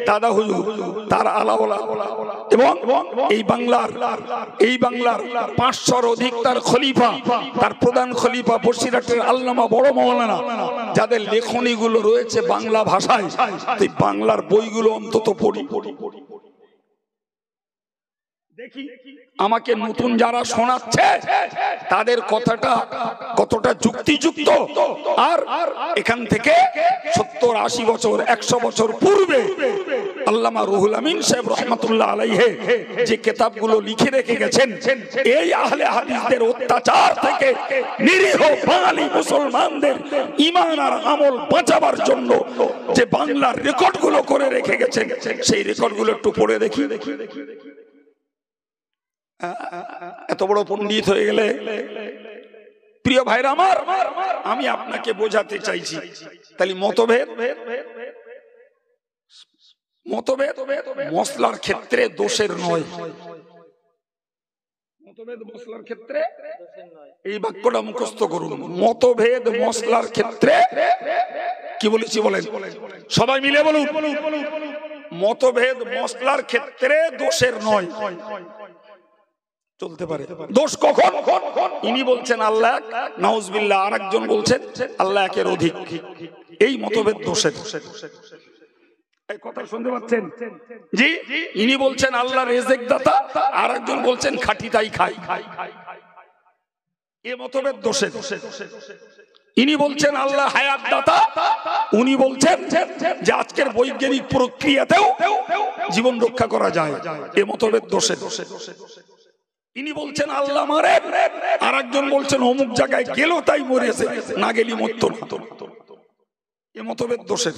দাদা হুজুর তার আলাওলা এবং এই বাংলার 500-র অধিক তার খলিফা, তার প্রধান খলিফা বসিরহাটের আল্লামা বড় মাওলানা, যাদের লেখনীগুলো রয়েছে বাংলা ভাষায়, বাংলার বইগুলো অন্তত পড়ি। দেখি আমাকে নতুন যারা শোনাচ্ছে তাদের কথাটা কতটা যুক্তিযুক্ত, আর এখান থেকে 70-80 বছর 100 বছর পূর্বে আল্লামা রুহুল আমিন সাহেব রহমাতুল্লাহ আলাইহি যে কিতাবগুলো লিখে রেখে গেছেন, এই আহলে হাদিসদের অত্যাচার থেকে নিরীহ বাঙালি মুসলমানদের ঈমান আর আমল বাঁচাবার জন্য যে বাংলার রেকর্ডগুলো করে রেখে গেছেন, সেই রেকর্ডগুলো একটু পড়ে দেখি। এত বড় পণ্ডিত হয়ে গেলে প্রিয় ভাইরা আমার, আমি আপনাকে বোঝাতে চাইছি তাহলে মতভেদ মশলার ক্ষেত্রে দোষের নয়। মতভেদ মশলার ক্ষেত্রে, এই বাক্যটা মুখস্থ করুন, মতভেদ মশলার ক্ষেত্রে কি বলেছি বলেন, সবাই মিলে বলুন, মতভেদ মশলার ক্ষেত্রে দোষের নয়। চলতে পারে দোষ কখন? ইনি বলছেন আল্লাহ এক, নাউজুবিল্লাহ আরেকজন বলছেন আল্লাহ একের অধিক, এই মতভেদ দোষের। এই কথা শুনতে পাচ্ছেন? জি, ইনি বলছেন আল্লাহ রিজিক দাতা, আরেকজন বলছেন খাঁটি তাই খাই, এই মতভেদ দোষের। ইনি বলছেন আল্লাহ হায়াত দাতা, উনি বলছেন যে আজকের বৈজ্ঞানিক প্রক্রিয়াতেও জীবন রক্ষা করা যায়, এই মতভেদ দোষের। ইনি বলছেন আল্লাহ মারে, আর একজন বলছেন অমুক জায়গায় গেল তাই মরেছে, না গেলি মরতো না, এ মতভেদ দোষের।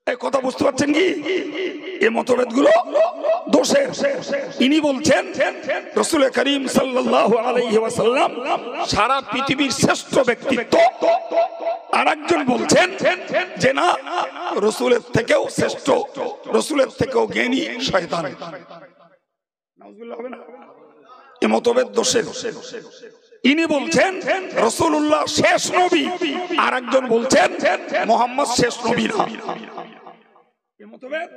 এই কথা বুঝতে পারছেন কি? এই মতভেদ গুলো দোষের। ইনি বলছেন রাসূল করিম সাল্লাল্লাহু আলাইহি ওয়াসাল্লাম সারা পৃথিবীর শ্রেষ্ঠ ব্যক্তিত্ব, আর একজন বলছেন যে না, রাসূলের থেকেও শ্রেষ্ঠ, রাসূলের থেকেও জ্ঞানী শয়তান। নাউজুবিল্লাহ হবে না? এই মতভেদ দোষের। ইনি বলছেন রাসূলুল্লাহ শেষ নবী, আর একজন বলছেন মুহাম্মদ শেষ নবী না, এই মতভেদ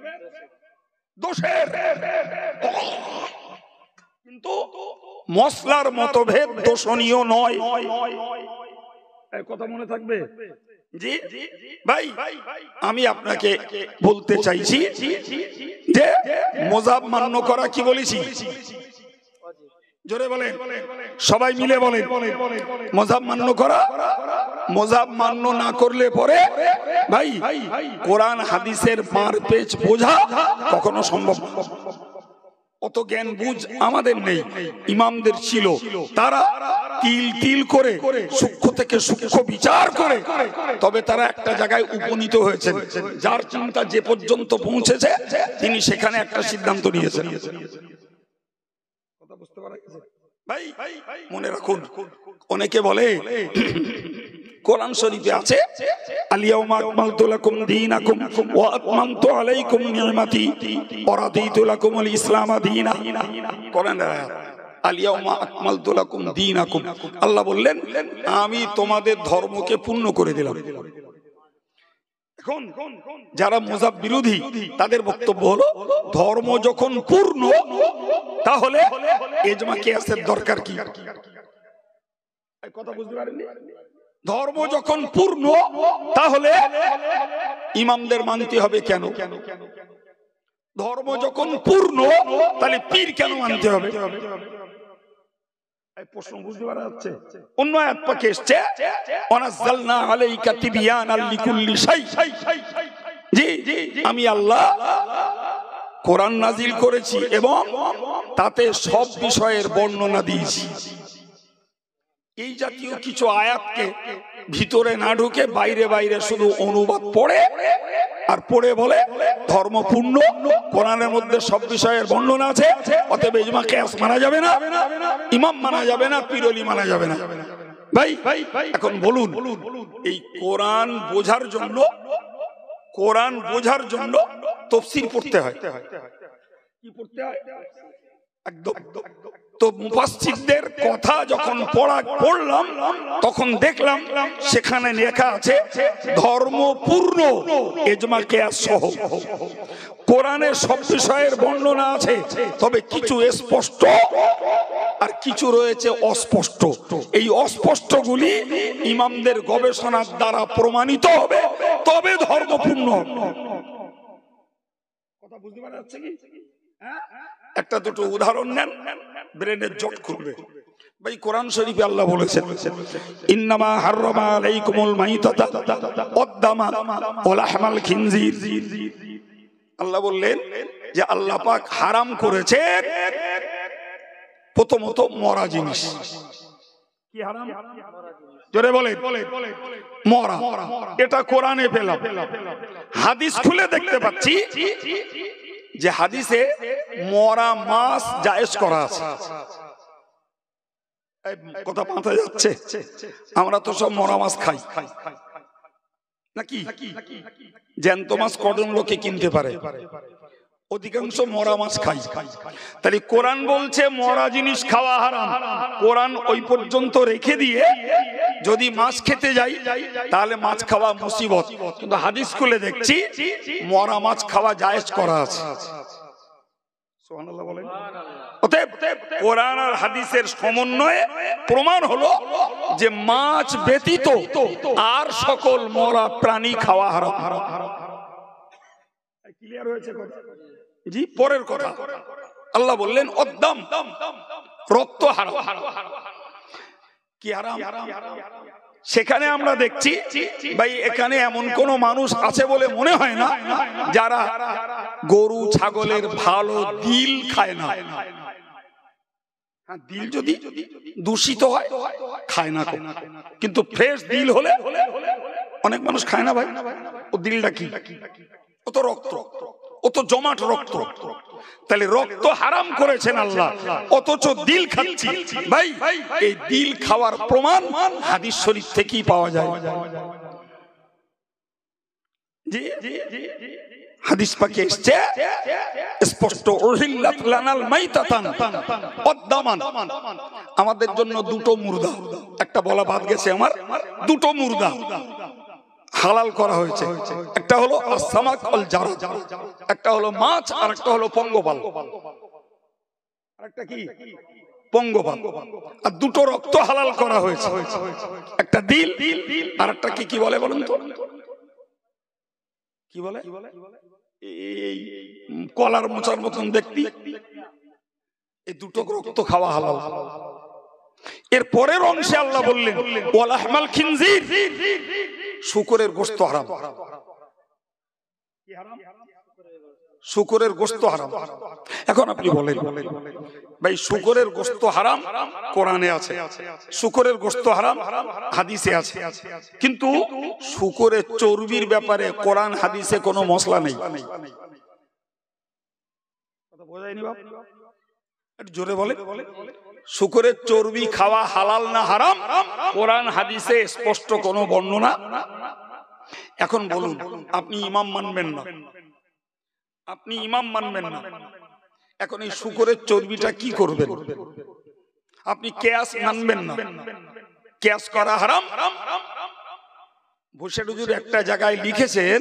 দোষের। কিন্তু মশলার মতভেদ দোষণীয় নয়, এই কথা মনে থাকবে। জি ভাই, আমি আপনাকে বলতে চাইছি যে মযহাব মান্য করা কি বলেছি, জোরে বলেন, সবাই মিলে বলেন, মযহাব মান্য করা। মযহাব মান্য না করলে পরে ভাই কোরআন হাদিসের মারপেচ বোঝা কখনো সম্ভব না। অত জ্ঞান বুঝ আমাদের নেই, ইমামদের ছিল, তারা তিল তিল করে সূক্ষ্ম থেকে সূক্ষ্ম বিচার করে তবে তারা একটা জায়গায় উপনীত হয়েছেন। যার চিন্তা যে পর্যন্ত পৌঁছেছে তিনি সেখানে একটা সিদ্ধান্ত নিয়েছেন। কথা বুঝতে পারা গেছে ভাই? মনে রাখুন, অনেকে বলে কোরআন শরীফে আছে আল-ইয়াওমা আকমালতু লাকুম দীনাকুম ওয়া আতমামতু আলাইকুম নি'মাতি ওয়া রাদিতু লাকুমুল ইসলাম দীনা। কোরআনের আয়াত আল-ইয়াওমা আকমালতু লাকুম দীনাকুম, আল্লাহ বললেন আমি তোমাদের ধর্মকে পূর্ণ করে দিলাম। এখন যারা মযহাব বিরোধী তাদের বক্তব্য হলো ধর্ম যখন পূর্ণ তাহলে ইজমা কিয়াসের দরকার কি? এই কথা বুঝতে পারেননি? ধর্ম যখন পূর্ণ তাহলে ইমামদের মানতে হবে কেন? ধর্ম যখন পূর্ণ তাহলে পীর কেন মানতে হবে? এই প্রশ্ন বুঝতে পারা যাচ্ছে? অন্য আয়াত পাকে এসেছে ওয়ানাজ্জালনা আলাইকা তিবয়ানাল লিকুল্লি শাই। জি, আমি আল্লাহ কোরআন নাজিল করেছি এবং তাতে সব বিষয়ের বর্ণনা দিয়েছি। এই জাতীয় কিছু আয়াতকে ভিতরে না ঢুকে বাইরে বাইরে শুধু অনুবাদ পড়ে আর পড়ে বলে ধর্ম পূর্ণ, কোরআনের মধ্যে সব বিষয়ের বর্ণনা আছে, অতএব ইজমা কিয়াস মানা যাবে না, ইমাম মানা যাবে না, পীরলি মানা যাবে না। ভাই এখন বলুন, এই কোরআন বোঝার জন্য তাফসীর পড়তে হয়। কি পড়তে হয়? একদম। তো মুফাসসিরদের কথা যখন পড়লাম তখন দেখলাম সেখানে লেখা আছে ধর্ম পূর্ণ ইজমা কিয়াস সহ। কোরআনে সব বিষয়ের বর্ণনা আছে, তবে কিছু স্পষ্ট আর কিছু রয়েছে অস্পষ্ট। এই অস্পষ্টগুলি ইমামদের গবেষণার দ্বারা প্রমাণিত হবে, তবে ধর্ম পূর্ণ হবে। কথা বুঝতে পারা যাচ্ছে কি? একটা দুটো উদাহরণ নেন, ব্রেনের জট খুলবে। ভাই কোরআন শরীফে আল্লাহ বলেছেন ইন্নামা হাররামা আলাইকুমুল মাইতাতা ওয়াদ-দামা ওয়া লাহমাল খিনজির। আল্লাহ বললেন যে আল্লাহ পাক হারাম করেছেন প্রথমত মরা জিনিস। কি হারাম? জোরে বলেন। মরা। এটা কোরআনে পেলাম। হাদিস খুলে দেখতে পাচ্ছি যে হাদিসে মরা মাছ জায়েজ করা আছে। কথা মাথায় যাচ্ছে? আমরা তো সব মরা মাছ খাই নাকি? জ্যান্ত মাছ কজন লোকে কিনতে পারে? অধিকাংশ মরা মাছ খাই। তাহলে কোরআন বলছে মরা জিনিস খাওয়া হারাম। কোরআন ওই পর্যন্ত রেখে দিয়ে যদি মাছ খেতে যাই তাহলে মাছ খাওয়া মুসিবত, কিন্তু হাদিস খুলে দেখছি মরা মাছ খাওয়া জায়েজ করা আছে। সুবহানাল্লাহ বলেন। অতএব কোরআন আর হাদিসের সমন্বয়ে প্রমাণ হলো যে মাছ ব্যতীত আর সকল মরা প্রাণী খাওয়া হারাম। ক্লিয়ার হয়েছে কথা? জি। পরের কথা আল্লাহ বললেন ওয়াদ-দাম, রক্ত হারাম। কি হারাম? সেখানে আমরা দেখছি ভাই এখানে এমন কোন মানুষ আছে বলে মনে হয় না যারা গরু ছাগলের ভালো দিল খায় না। দিল যদি দূষিত হয় খায় না, কিন্তু ফ্রেশ দিল হলে অনেক মানুষ খায় না। ভাই ও দিলটা কি? ও তো রক্ত, ও তো জমাট রক্ত। তাহলে রক্ত হারাম করেছেন আল্লাহ, অথচ দিল খাচ্ছি। ভাই এই দিল খাওয়ার প্রমাণ হাদিস শরীফ থেকেই পাওয়া যায়। জি হাদিস পাকে এসেছে স্পষ্ট উহিল্লাত লানাল মাইতাতান ওয়াদ-দামান। আমাদের জন্য দুটো মুর্দা, একটা বলা বাদ গেছে আমার, দুটো মুর্দা হালাল করা হয়েছে। একটা হলো আস-সামাক ওয়াল জারাদ, একটা হলো মাছ আর একটা হলো পঙ্গপাল। আরেকটা কি? পঙ্গপাল। আর দুটো রক্ত হালাল করা হয়েছে, একটা দিল আর একটা কি বলে বলুন তো? কি বলে? এই কলার মোচার মতন দেখতে। এই দুটো রক্ত খাওয়া হালাল। এর পরের অংশে আল্লাহ বললেন ওয়া লাহমাল খিনজির, শূকরের গোশত হারাম। কি হারাম? শূকরের গোশত হারাম। এখন আপনি বলেন ভাই শূকরের গোশত হারাম কোরআনে আছে, শূকরের গোশত হারাম হাদিসে আছে, কিন্তু শূকরের চর্বির ব্যাপারে কোরআন হাদিসে কোনো মশলা নেই। কথা বোঝায়নি বাপ? একটু জোরে বলে। শূকরের চর্বি খাওয়া হালাল না হারাম কোরআন হাদিসে স্পষ্ট কোনো বর্ণনা। এখন বলুন আপনি ইমাম মানবেন না, আপনি ইমাম মানবেন না, এখন এই শূকরের চর্বিটা কি করবেন? আপনি কিয়াস মানবেন না, কিয়াস করা হারাম। ভুসেট হুজুর একটা জায়গায় লিখেছেন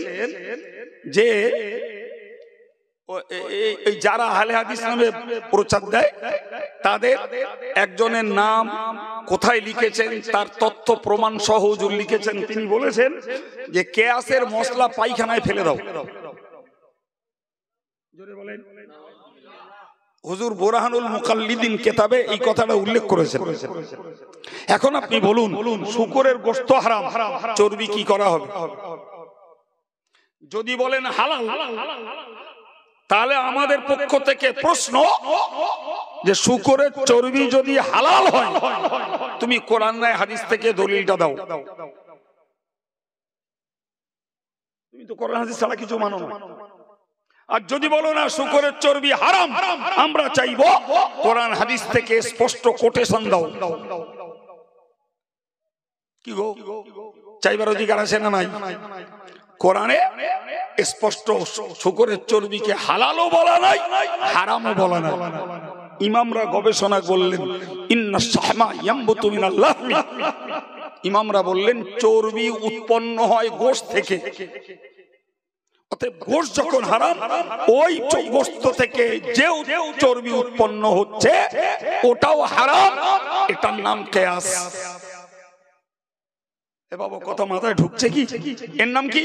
যে যারা আহলে হাদিস নামে প্রচার দেয় তাদের একজনের নাম কোথায় লিখেছেন তার তথ্য প্রমাণ সহ হুজুর লিখেছেন। তিনি বলেছেন যে কিয়াসের মশলা পায়খানায় ফেলে দাও। হুজুর বুরহানুল মুকাল্লিদিন কিতাবে এই কথাটা উল্লেখ করেছেন। এখন আপনি বলুন শূকরের গোশত হারাম, চর্বি কি করা হবে? যদি বলেন হালাল, তাহলে আমাদের পক্ষ থেকে প্রশ্ন যে শূকরের চর্বি যদি হালাল হয় তুমি কোরআন নাই হাদিস থেকে দলিলটা দাও। তুমি তো কোরআন হাদিস ছাড়া কিছু মানো না। আর যদি বলো না শূকরের চর্বি হারাম, আমরা চাইবো কোরআন হাদিস থেকে স্পষ্ট কোটেশন দাও। কি গো, চাইবার অধিকার আছে না নাই? কোরআনে স্পষ্ট শূকরের চর্বিকে হালালও বলা নাই, হারামও বলা নাই। ইমামরা গবেষণা করলেন ইন্না শাহমা ইয়ামবুতু মিনাল লাহমি, ইমামরা বললেন চর্বি উৎপন্ন হয় গোশত থেকে। অতএব গোশত যখন হারাম, ওই গোশত থেকে যে চর্বি উৎপন্ন হচ্ছে ওটাও হারাম। এটার নাম কিয়াস। এ বাবা কথা মাথায় ঢুকছে কি? এর নাম কি?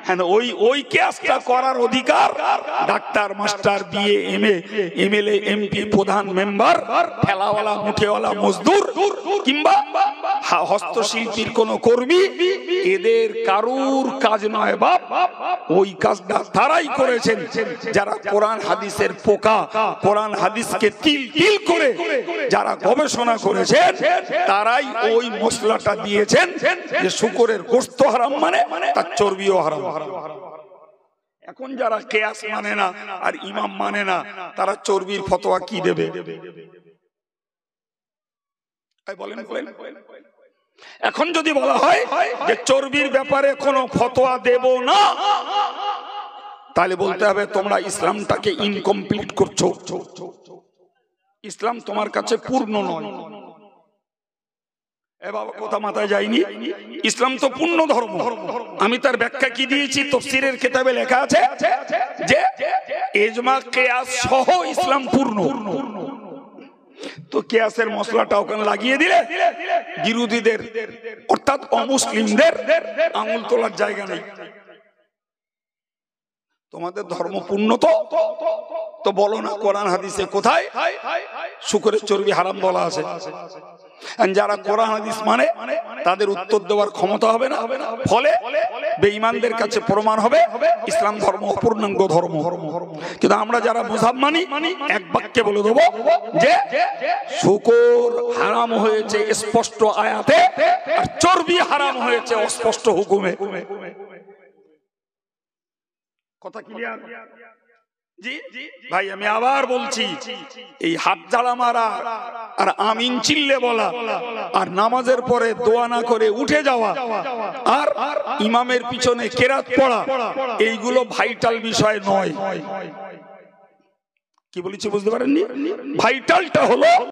হ্যাঁ, ওই কেসটা করার অধিকার doctor, master, BA, MA, MLA, MP, প্রধান, মেম্বার, ঠেলাওয়ালা, মুঠেওয়ালা, মজদুর কিংবা হস্তশিল্পীর কোন কর্মী, এদের কারুর কাজ নয় বাপ। ওই কাজটা তারাই করেছেন যারা কোরআন হাদিসের পোকা, কোরআন হাদিসকে তিল তিল করে যারা গবেষণা করেছেন, তারাই ওই মশলাটা দিয়েছেন যে শুকরের গোশত হারাম মানে তার চর্বিও হারাম। এখন যারা কিয়াস মানে না আর ইমাম মানে না, তারা চর্বির ফতোয়া কি দেবে? বলেন। এখন যদি বলা হয় যে চর্বির ব্যাপারে কোনো ফতোয়া দেব না, তাহলে বলতে হবে তোমরা ইসলামটাকে ইনকমপ্লিট করছো, ইসলাম তোমার কাছে পূর্ণ নয়। এ বাবা কথা মাথায় যায়নি? ইসলাম তো পূর্ণ ধর্ম। আমি তার ব্যাখ্যা কি দিয়েছি? তাফসীরের কিতাবে লেখা আছে যে ইজমা কিয়াস সহ ইসলাম পূর্ণ। তো কিয়াসের মশলাটা ওখানে লাগিয়ে দিলে বিরোধীদের অর্থাৎ অমুসলিমদের আঙুল তোলার জায়গা নেই। তোমাদের ধর্ম পূর্ণ তো বলো না কোরআন হাদিসে কোথায় শুকরের চর্বি হারাম বলা আছে? যারা কোরআন হাদিস মানে তাদের উত্তর দেওয়ার ক্ষমতা হবে না, ফলে বেঈমানদের কাছে প্রমাণ হবে ইসলাম ধর্ম অপূর্ণাঙ্গ ধর্ম। কিন্তু আমরা যারা মুযহাব মানি, এক বাক্যে বলে দেবো যে শুকর হারাম হয়েছে স্পষ্ট আয়াতে, আর চর্বি হারাম হয়েছে অস্পষ্ট হুকুমে। কথা ক্লিয়ার? জি ভাই, আমি আবার বলছি, এই হাত ঝাড়া মারা আর আমিন চিল্লে বলা আর নামাজের পরে দোয়া না করে উঠে যাওয়া আর ইমামের পিছনে কেরাত পড়া, এইগুলো ভাইটাল বিষয় নয়। কি বলেছি বুঝতে পারেননি? ভাইটালটা হলো